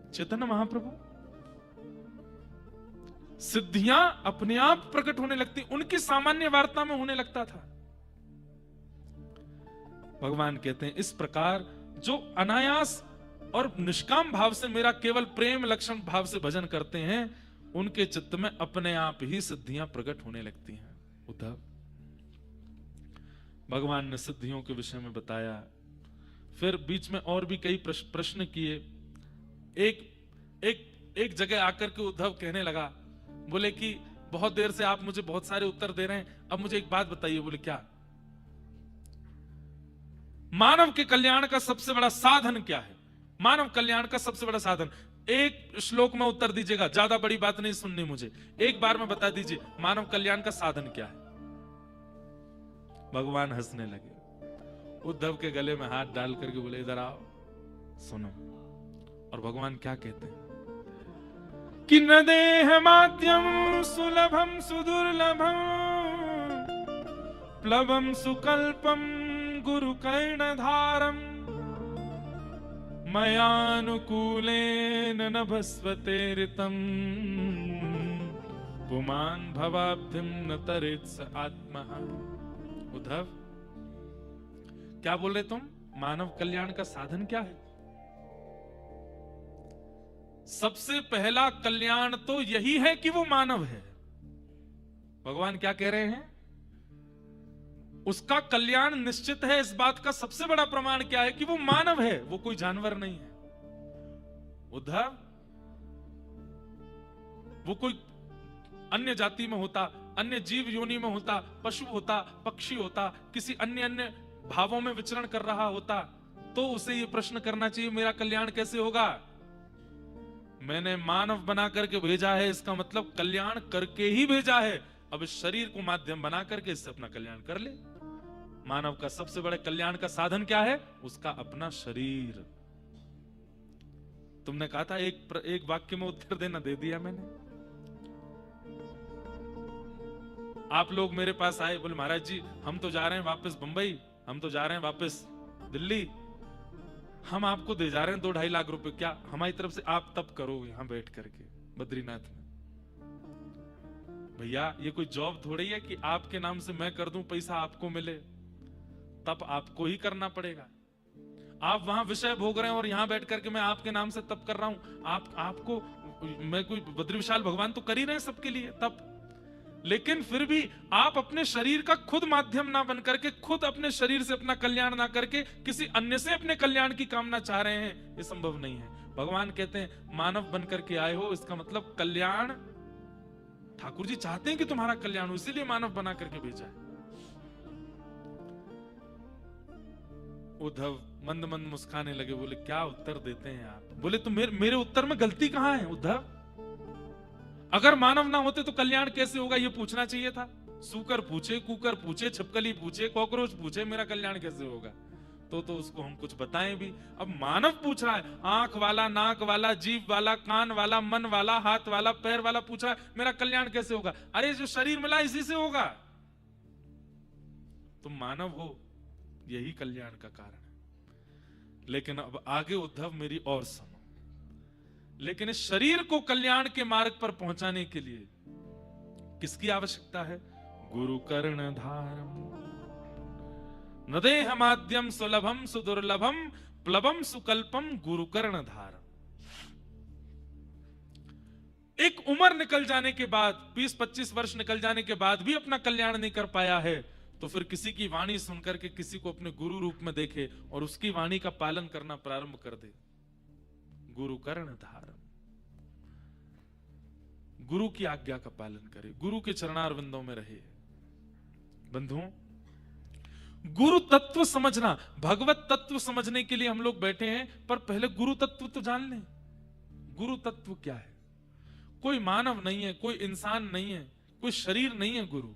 चैतन्य महाप्रभु। सिद्धियां अपने आप प्रकट होने लगती, उनकी सामान्य वार्ता में होने लगता था। भगवान कहते हैं इस प्रकार जो अनायास और निष्काम भाव से मेरा केवल प्रेम लक्षण भाव से भजन करते हैं, उनके चित्त में अपने आप ही सिद्धियां प्रकट होने लगती हैं। उद्धव, भगवान ने सिद्धियों के विषय में बताया, फिर बीच में और भी कई प्रश्न किए। एक जगह आकर के उद्धव कहने लगा, बोले कि बहुत देर से आप मुझे बहुत सारे उत्तर दे रहे हैं, अब मुझे एक बात बताइए। बोले क्या? मानव के कल्याण का सबसे बड़ा साधन क्या है? मानव कल्याण का सबसे बड़ा साधन, एक श्लोक में उत्तर दीजिएगा, ज्यादा बड़ी बात नहीं सुननी मुझे, एक बार में बता दीजिए मानव कल्याण का साधन क्या है। भगवान हंसने लगे, उद्धव के गले में हाथ डाल करके बोले इधर आओ सुनो। और भगवान क्या कहते हैं कि न देह माध्यम सुलभम सुदुर्लभम प्लवम सुकल्पम गुरु कर्णधारम मयानुकूलेन नभस्वतेरितम पुमान भवाब्धिम न तरेत्स आत्मा। उद्धव क्या बोल रहे तुम? मानव कल्याण का साधन क्या है? सबसे पहला कल्याण तो यही है कि वो मानव है। भगवान क्या कह रहे हैं? उसका कल्याण निश्चित है। इस बात का सबसे बड़ा प्रमाण क्या है? कि वो मानव है, वो कोई जानवर नहीं है। उद्धव, वो कोई अन्य जाति में होता, अन्य जीव योनि में होता, पशु होता, पक्षी होता, किसी अन्य भावों में विचरण कर रहा होता, तो उसे ये प्रश्न करना चाहिए मेरा कल्याण कैसे होगा। मैंने मानव बना करके भेजा है, इसका मतलब कल्याण करके ही भेजा है। अब इस शरीर को माध्यम बना करके इससे अपना कल्याण कर ले। मानव का सबसे बड़े कल्याण का साधन क्या है? उसका अपना शरीर। तुमने कहा था एक वाक्य में उत्तर देना, दे दिया मैंने। आप लोग मेरे पास आए, बोले महाराज जी हम तो जा रहे हैं वापस बंबई, हम तो जा रहे हैं वापस दिल्ली, हम आपको दे जा रहे हैं 2-2.5 लाख रुपए, क्या हमारी तरफ से आप तब करो यहां बैठ करके बद्रीनाथ में। भैया ये कोई जॉब थोड़ी है कि आपके नाम से मैं कर दूं, पैसा आपको मिले। तब आपको ही करना पड़ेगा। आप वहां विषय भोग रहे हैं और यहां बैठ करके मैं आपके नाम से तब कर रहा हूं। आपको मैं कोई बद्री विशाल भगवान तो कर ही रहे हैं सबके लिए तब। लेकिन फिर भी आप अपने शरीर का खुद माध्यम ना बन करके, खुद अपने शरीर से अपना कल्याण ना करके किसी अन्य से अपने कल्याण की कामना चाह रहे हैं, ये संभव नहीं है। भगवान कहते हैं मानव बन करके आए हो, इसका मतलब कल्याण ठाकुर जी चाहते हैं कि तुम्हारा कल्याण हो, इसीलिए मानव बना करके भेजा है। उद्धव मंद मंद मुस्काने लगे, बोले क्या उत्तर देते हैं आप? बोले तो मेरे उत्तर में गलती कहां है उद्धव? अगर मानव ना होते तो कल्याण कैसे होगा, ये पूछना चाहिए था। सूकर पूछे, कुकर पूछे, छिपकली पूछे, कॉकरोच पूछे, मेरा कल्याण कैसे होगा? तो उसको हम कुछ बताएं भी। अब मानव पूछ रहा है, आंख वाला, नाक वाला, जीभ वाला, कान वाला, मन वाला, हाथ वाला, पैर वाला पूछ रहा है मेरा कल्याण कैसे होगा? अरे जो शरीर मिला इसी से होगा। तुम मानव हो, यही कल्याण का कारण है। लेकिन अब आगे उद्धव मेरी और सुनो। लेकिन इस शरीर को कल्याण के मार्ग पर पहुंचाने के लिए किसकी आवश्यकता है? गुरु कर्ण धारम न देह माध्यम सुलभम सुदुर्लभम प्लवम सुकल्पम गुरु कर्ण धारम। एक उम्र निकल जाने के बाद, 20-25 वर्ष निकल जाने के बाद भी अपना कल्याण नहीं कर पाया है, तो फिर किसी की वाणी सुनकर के किसी को अपने गुरु रूप में देखे और उसकी वाणी का पालन करना प्रारंभ कर दे। गुरु कर्ण धारम, गुरु की आज्ञा का पालन करे, गुरु के चरणारविंदों में रहे। बंधुओं, गुरु तत्व समझना, भगवत तत्व समझने के लिए हम लोग बैठे हैं, पर पहले गुरु तत्व तो जान लें। गुरु तत्व क्या है? कोई मानव नहीं है, कोई इंसान नहीं है, कोई शरीर नहीं है गुरु।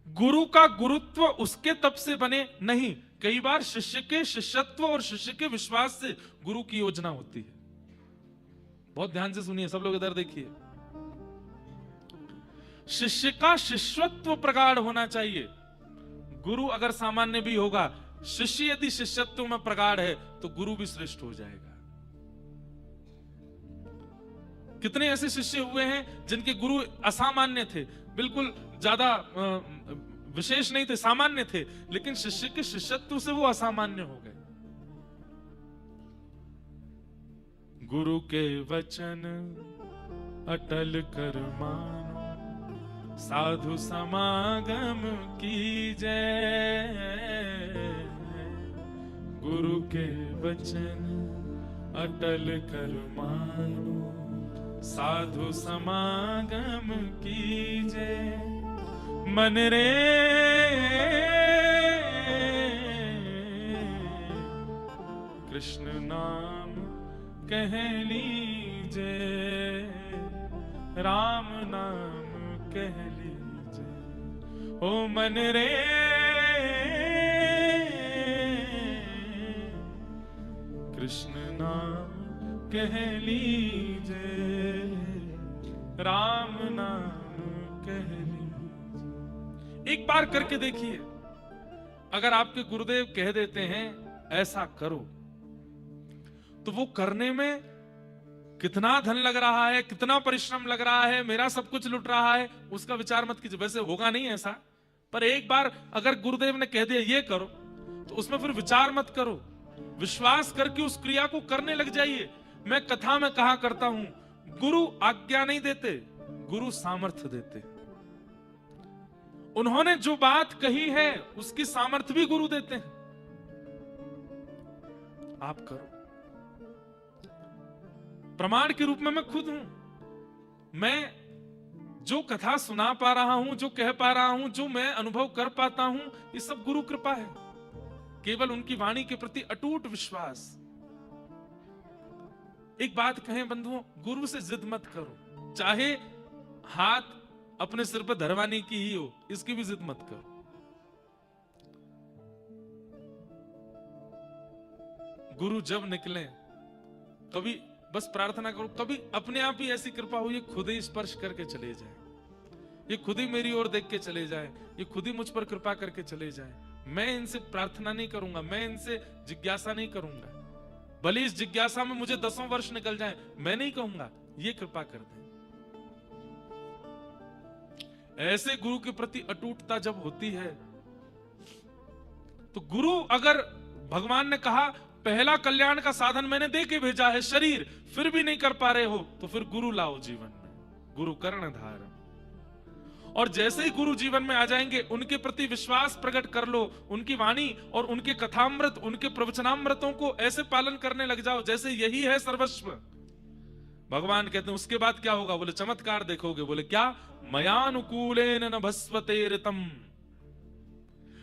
गुरु का गुरुत्व उसके तप से बने नहीं, कई बार शिष्य के शिष्यत्व और शिष्य के विश्वास से गुरु की योजना होती है। बहुत ध्यान से सुनिए सब लोग, इधर देखिए। शिष्य का शिष्यत्व प्रगाढ़ होना चाहिए। गुरु अगर सामान्य भी होगा, शिष्य यदि शिष्यत्व में प्रगाढ़ है तो गुरु भी श्रेष्ठ हो जाएगा। कितने ऐसे शिष्य हुए हैं जिनके गुरु असामान्य थे, बिल्कुल ज्यादा विशेष नहीं थे, सामान्य थे, लेकिन शिष्य के शिष्यत्व से वो असामान्य हो गए। गुरु के वचन अटल कर मानो, साधु समागम की जय। के वचन अटल कर मानो, साधु समागम कीजे मन रे कृष्ण नाम कह लीजे, राम नाम कह लीजे, ओ मन रे कृष्ण नाम कह लीजे, राम नाम कह लीजे। एक बार करके देखिए, अगर आपके गुरुदेव कह देते हैं ऐसा करो, तो वो करने में कितना धन लग रहा है, कितना परिश्रम लग रहा है, मेरा सब कुछ लुट रहा है, उसका विचार मत कीजिए। वैसे होगा नहीं ऐसा, पर एक बार अगर गुरुदेव ने कह दिया ये करो, तो उसमें फिर विचार मत करो, विश्वास करके उस क्रिया को करने लग जाइए। मैं कथा में कहा करता हूं, गुरु आज्ञा नहीं देते, गुरु सामर्थ्य देते। उन्होंने जो बात कही है उसकी सामर्थ्य भी गुरु देते हैं। आप करो। प्रमाण के रूप में मैं खुद हूं। मैं जो कथा सुना पा रहा हूं, जो कह पा रहा हूं, जो मैं अनुभव कर पाता हूं, ये सब गुरु कृपा है। केवल उनकी वाणी के प्रति अटूट विश्वास। एक बात कहें बंधुओं, गुरु से जिद मत करो, चाहे हाथ अपने सिर पर धरवाने की ही हो, इसकी भी जिद मत करो। गुरु जब निकले कभी बस प्रार्थना करो, कभी अपने आप ही ऐसी कृपा हो, ये खुद ही स्पर्श करके चले जाए, ये खुद ही मेरी ओर देख के चले जाए, ये खुद ही मुझ पर कृपा करके चले जाए। मैं इनसे प्रार्थना नहीं करूंगा, मैं इनसे जिज्ञासा नहीं करूंगा, भले इस जिज्ञासा में मुझे 10 वर्ष निकल जाए, मैं नहीं कहूंगा ये कृपा कर दे। ऐसे गुरु के प्रति अटूटता जब होती है, तो गुरु अगर भगवान ने कहा पहला कल्याण का साधन मैंने दे के भेजा है शरीर, फिर भी नहीं कर पा रहे हो, तो फिर गुरु लाओ जीवन में, गुरु कर्ण धारण। और जैसे ही गुरु जीवन में आ जाएंगे, उनके प्रति विश्वास प्रकट कर लो, उनकी वाणी और उनके कथामृत, उनके प्रवचनामृतों को ऐसे पालन करने लग जाओ जैसे यही है सर्वस्व। भगवान कहते हैं उसके बाद क्या होगा? बोले चमत्कार देखोगे। बोले क्या? मयानुकूलेन न भस्वते ऋतम,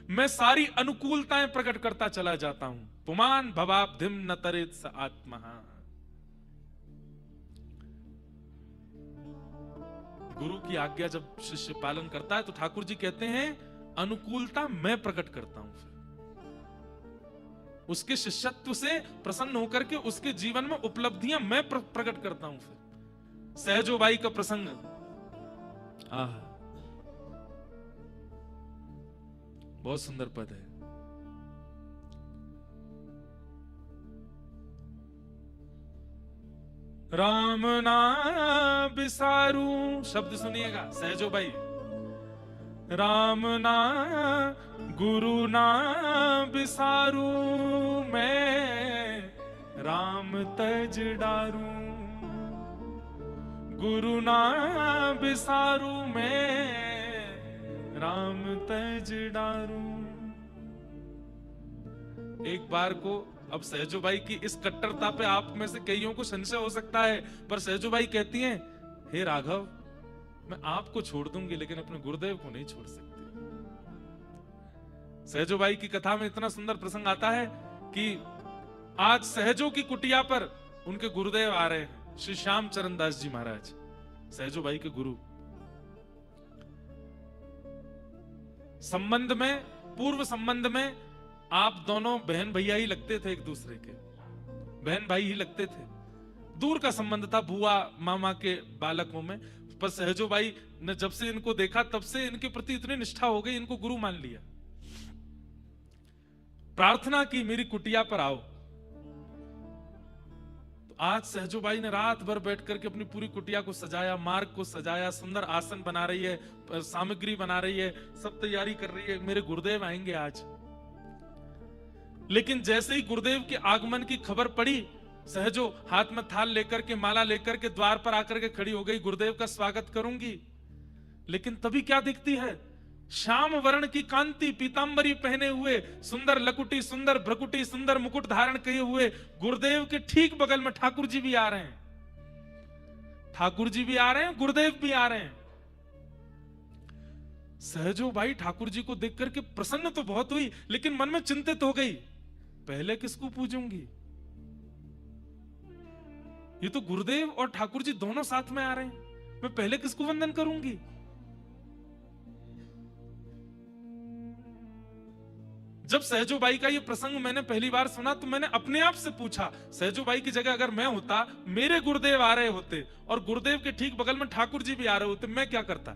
मैं सारी अनुकूलताएं प्रकट करता चला जाता हूं। पुमान भवाब्धिम न तरेत स आत्मा। गुरु की आज्ञा जब शिष्य पालन करता है तो ठाकुर जी कहते हैं अनुकूलता मैं प्रकट करता हूं। फिर उसके शिष्यत्व से प्रसन्न होकर के उसके जीवन में उपलब्धियां मैं प्रकट करता हूं। फिर सहजोबाई का प्रसंग, बहुत सुंदर पद है। राम ना बिसारू, शब्द सुनिएगा सहजोबाई। राम ना गुरु ना बिसारू, मैं राम तज डारू। गुरु ना बिसारू, मैं राम तज डारू। एक बार को, अब सहजोबाई की इस कट्टरता पे आप में से कईयों को संशय हो सकता है, पर सहजोबाई कहती हैं, हे राघव, मैं आपको छोड़ दूंगी लेकिन अपने गुरुदेव को नहीं छोड़ सकती। सहजोबाई की कथा में इतना सुंदर प्रसंग आता है कि आज सहजो की कुटिया पर उनके गुरुदेव आ रहे हैं, श्री श्याम चरण दास जी महाराज, सहजोबाई के गुरु। संबंध में, पूर्व संबंध में आप दोनों बहन भैया ही लगते थे, एक दूसरे के बहन भाई ही लगते थे। दूर का संबंध था, बुआ मामा के बालकों में। पर सहजोबाई ने जब से इनको देखा तब से इनके प्रति इतनी निष्ठा हो गई, इनको गुरु मान लिया। प्रार्थना की मेरी कुटिया पर आओ। तो आज सहजोबाई ने रात भर बैठ करके अपनी पूरी कुटिया को सजाया, मार्ग को सजाया, सुंदर आसन बना रही है, सामग्री बना रही है, सब तैयारी कर रही है, मेरे गुरुदेव आएंगे आज। लेकिन जैसे ही गुरुदेव के आगमन की खबर पड़ी, सहजो हाथ में थाल लेकर के, माला लेकर के द्वार पर आकर के खड़ी हो गई, गुरुदेव का स्वागत करूंगी। लेकिन तभी क्या दिखती है? श्याम वर्ण की कांति, पीतांबरी पहने हुए, सुंदर लकुटी, सुंदर भ्रकुटी, सुंदर मुकुट धारण किए हुए गुरुदेव के ठीक बगल में ठाकुर जी भी आ रहे हैं। ठाकुर जी भी आ रहे हैं, गुरुदेव भी आ रहे हैं। सहजो बाई ठाकुर जी को देख करके प्रसन्न तो बहुत हुई, लेकिन मन में चिंतित हो गई, पहले किसको पूजूंगी? ये तो गुरुदेव और ठाकुर जी दोनों साथ में आ रहे हैं, मैं पहले किसको वंदन करूंगी? जब सहजोबाई का ये प्रसंग मैंने पहली बार सुना तो मैंने अपने आप से पूछा, सहजोबाई की जगह अगर मैं होता, मेरे गुरुदेव आ रहे होते और गुरुदेव के ठीक बगल में ठाकुर जी भी आ रहे होते, मैं क्या करता?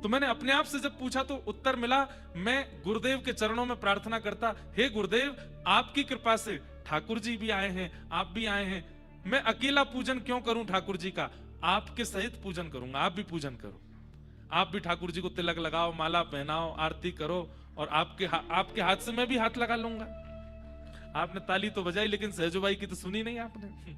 तो मैंने अपने आप से जब पूछा तो उत्तर मिला, मैं गुरुदेव के चरणों में प्रार्थना करता, हे गुरुदेव, आपकी कृपा से ठाकुर जी भी आए हैं, आप भी आए हैं, मैं अकेला पूजन क्यों करूं ठाकुर जी का? आपके सहित पूजन करूंगा, आप भी पूजन करो, आप भी ठाकुर जी को तिलक लगाओ, माला पहनाओ, आरती करो, और आपके हाथ से मैं भी हाथ लगा लूंगा। आपने ताली तो बजाई, लेकिन सहजोबाई की तो सुनी नहीं आपने।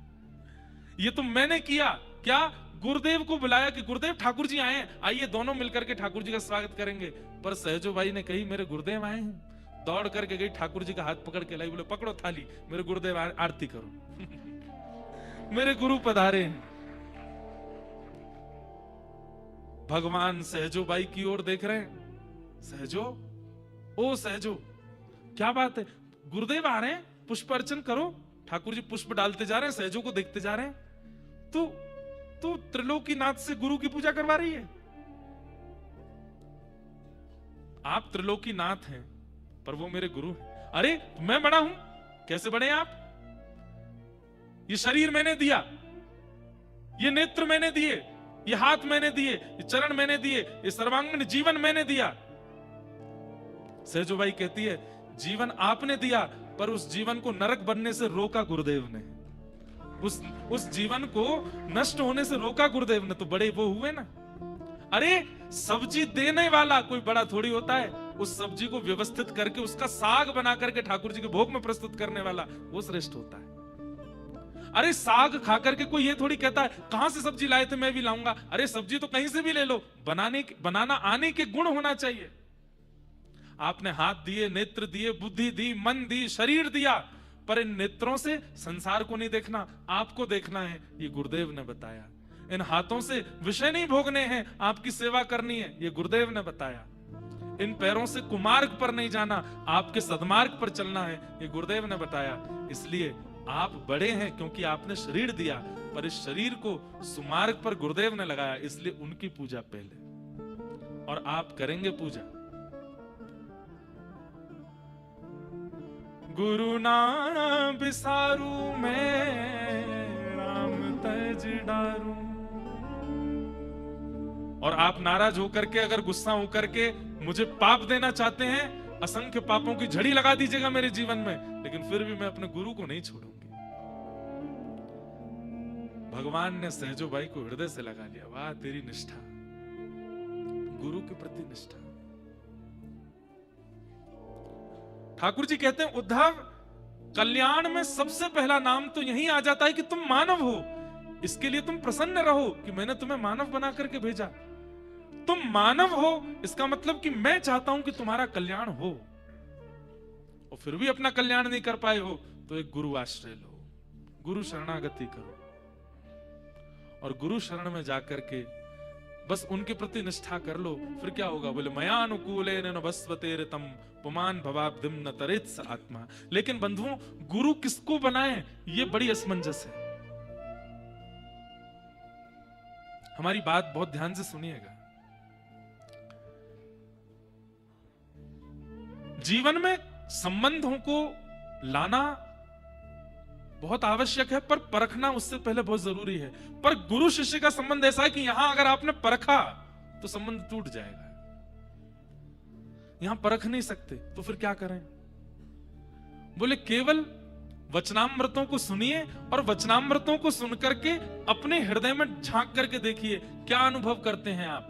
ये तो मैंने किया। क्या? गुरुदेव को बुलाया कि गुरुदेव ठाकुर जी आए हैं, आइए दोनों मिलकर के ठाकुर जी का स्वागत करेंगे। पर सहजोबाई ने कही मेरे गुरुदेव आए हैं, दौड़ करके गई, ठाकुर जी का हाथ पकड़ के लाई, बोले पकड़ो थाली, मेरे गुरुदेव आरती करो। मेरे गुरु पधारे हैं। भगवान सहजोबाई की ओर देख रहे हैं। सहजो, ओ सहजो, क्या बात है? गुरुदेव आ रहे हैं, पुष्प अर्चन करो। ठाकुर जी पुष्प डालते जा रहे हैं, सहजो को देखते जा रहे हैं। तो त्रिलोकीनाथ से गुरु की पूजा करवा रही है। आप त्रिलोकीनाथ हैं, पर वो मेरे गुरु हैं। अरे मैं बड़ा हूं, कैसे बड़े आप? ये शरीर मैंने दिया, ये नेत्र मैंने दिए, ये हाथ मैंने दिए, ये चरण मैंने दिए, ये सर्वांगीण जीवन मैंने दिया। सहजोबाई कहती है, जीवन आपने दिया, पर उस जीवन को नरक बनने से रोका गुरुदेव ने। उस जीवन को नष्ट होने से रोका गुरुदेव ने, तो बड़े वो हुए ना। अरे सब्जी देने वाला कोई बड़ा थोड़ी होता है, उस सब्जी को व्यवस्थित करके उसका साग बना करके ठाकुर जी के भोग में प्रस्तुत करने वाला वो श्रेष्ठ होता है। अरे साग खा करके कोई ये थोड़ी कहता है कहां से सब्जी लाए थे, मैं भी लाऊंगा। अरे सब्जी तो कहीं से भी ले लो, बनाना आने के गुण होना चाहिए। आपने हाथ दिए, नेत्र दिए, बुद्धि दी, मन दी, शरीर दिया, पर इन नेत्रों से संसार को नहीं देखना, आपको देखना है, ये गुरुदेव ने बताया। इन हाथों से विषय नहीं भोगने हैं, आपकी सेवा करनी है, ये गुरुदेव ने बताया। इन पैरों से कुमार्ग पर नहीं जाना, आपके सद्मार्ग पर चलना है, ये गुरुदेव ने बताया। इसलिए आप बड़े हैं क्योंकि आपने शरीर दिया, पर इस शरीर को सुमार्ग पर गुरुदेव ने लगाया, इसलिए उनकी पूजा पहले, और आप करेंगे पूजा। गुरु ना बिसारू मैं राम तज डारू। और आप नाराज होकर के, अगर गुस्सा होकर के मुझे पाप देना चाहते हैं, असंख्य पापों की झड़ी लगा दीजिएगा मेरे जीवन में, लेकिन फिर भी मैं अपने गुरु को नहीं छोड़ूंगी। भगवान ने सहजोबाई को हृदय से लगा लिया। वाह तेरी निष्ठा, गुरु के प्रति निष्ठा। ठाकुर जी कहते हैं, उद्धव, कल्याण में सबसे पहला नाम तो यही आ जाता है कि तुम मानव हो। इसके लिए तुम प्रसन्न रहो कि मैंने तुम्हें मानव बना करके भेजा। तुम मानव हो, इसका मतलब कि मैं चाहता हूं कि तुम्हारा कल्याण हो, और फिर भी अपना कल्याण नहीं कर पाए हो, तो एक गुरु आश्रय लो, गुरु शरणागति करो, और गुरु शरण में जाकर के बस उनके प्रति निष्ठा कर लो। फिर क्या होगा? बोले मया अनुकूलेन न बस्वते ऋतम पुमान भवाब्धिम न तरेत स आत्मा। लेकिन बंधुओं, गुरु किसको बनाए, ये बड़ी असमंजस है। हमारी बात बहुत ध्यान से सुनिएगा। जीवन में संबंधों को लाना बहुत आवश्यक है, पर परखना उससे पहले बहुत जरूरी है। पर गुरु शिष्य का संबंध ऐसा है कि यहां अगर आपने परखा तो संबंध टूट जाएगा। यहां परख नहीं सकते, तो फिर क्या करें? बोले केवल वचनामृतों को सुनिए, और वचनामृतों को सुनकर के अपने हृदय में झांक करके देखिए क्या अनुभव करते हैं आप।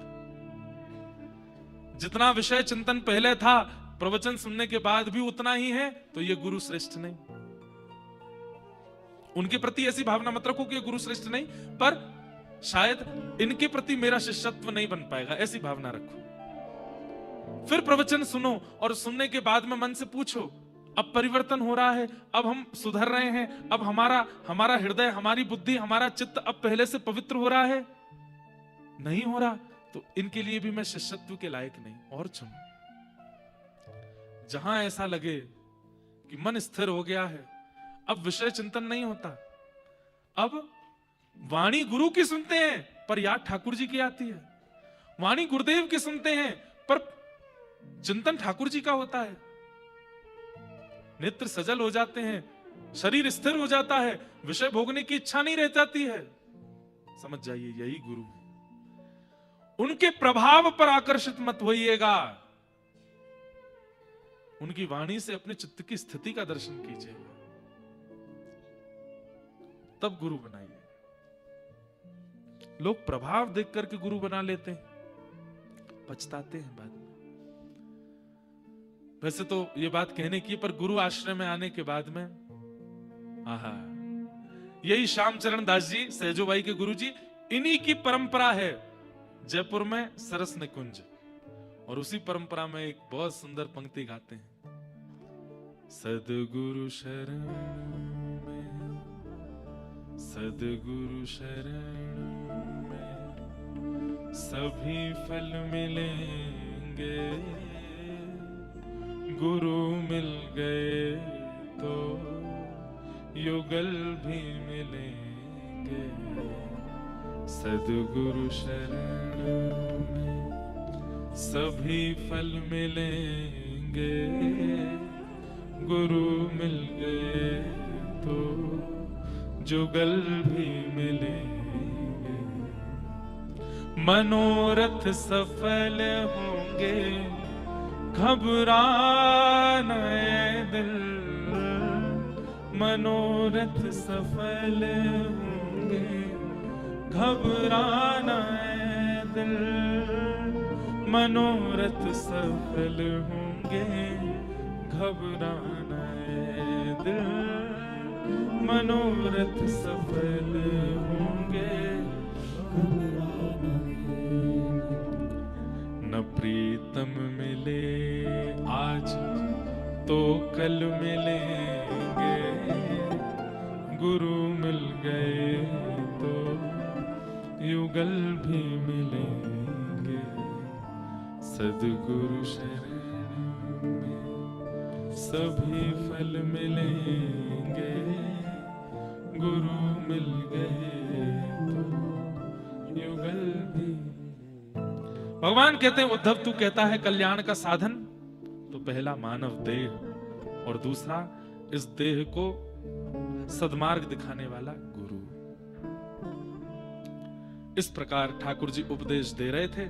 जितना विषय चिंतन पहले था, प्रवचन सुनने के बाद भी उतना ही है, तो ये गुरु श्रेष्ठ नहीं। उनके प्रति ऐसी भावना मत रखो कि ये गुरु श्रेष्ठ नहीं, पर शायद इनके प्रति मेरा शिष्यत्व नहीं बन पाएगा, ऐसी भावना रखो। फिर प्रवचन सुनो और सुनने के बाद में मन से पूछो, अब परिवर्तन हो रहा है, अब हम सुधर रहे हैं, अब हमारा हृदय, हमारी बुद्धि, हमारा चित्त अब पहले से पवित्र हो रहा है? नहीं हो रहा, तो इनके लिए भी मैं शिष्यत्व के लायक नहीं, और चुनो। जहां ऐसा लगे कि मन स्थिर हो गया है, अब विषय चिंतन नहीं होता, अब वाणी गुरु की सुनते हैं पर याद ठाकुर जी की आती है, वाणी गुरुदेव की सुनते हैं पर चिंतन ठाकुर जी का होता है, नेत्र सजल हो जाते हैं, शरीर स्थिर हो जाता है, विषय भोगने की इच्छा नहीं रह जाती है। समझ जाइए, यही गुरु है। उनके प्रभाव पर आकर्षित मत होइएगा, उनकी वाणी से अपने चित्त की स्थिति का दर्शन कीजिएगा, तब गुरु बनाइए। लोग प्रभाव देख करके गुरु बना लेते हैं, पछताते हैं बाद में। वैसे तो ये बात कहने की, पर गुरु आश्रय में आने के बाद में आहा, यही श्याम चरण दास जी सहजोबाई के गुरु जी, इन्हीं की परंपरा है जयपुर में सरस निकुंज, और उसी परंपरा में एक बहुत सुंदर पंक्ति गाते हैं, सदगुरु शरण में, सदगुरु शरण में सभी फल मिलेंगे, गुरु मिल गए तो युगल भी मिलेंगे, सदगुरु शरण में सभी फल मिलेंगे, गुरु मिल गए तो जुगल भी मिलेंगे, मनोरथ सफल होंगे, घबराना ऐ दिल, मनोरथ सफल होंगे, घबराना ऐ दिल, मनोरथ सफल होंगे, घबराना ऐ दिल, मनोरथ सफल होंगे, न प्रीतम मिले आज तो कल मिलेंगे, गुरु मिल गए तो युगल भी मिलेंगे, सदगुरु शरण में सभी फल मिलेंगे, गुरु मिल गए तो युगल भी। भगवान कहते हैं, उद्धव तू कहता है कल्याण का साधन, तो पहला मानव देह और दूसरा इस देह को सद्मार्ग दिखाने वाला गुरु। इस प्रकार ठाकुर जी उपदेश दे रहे थे।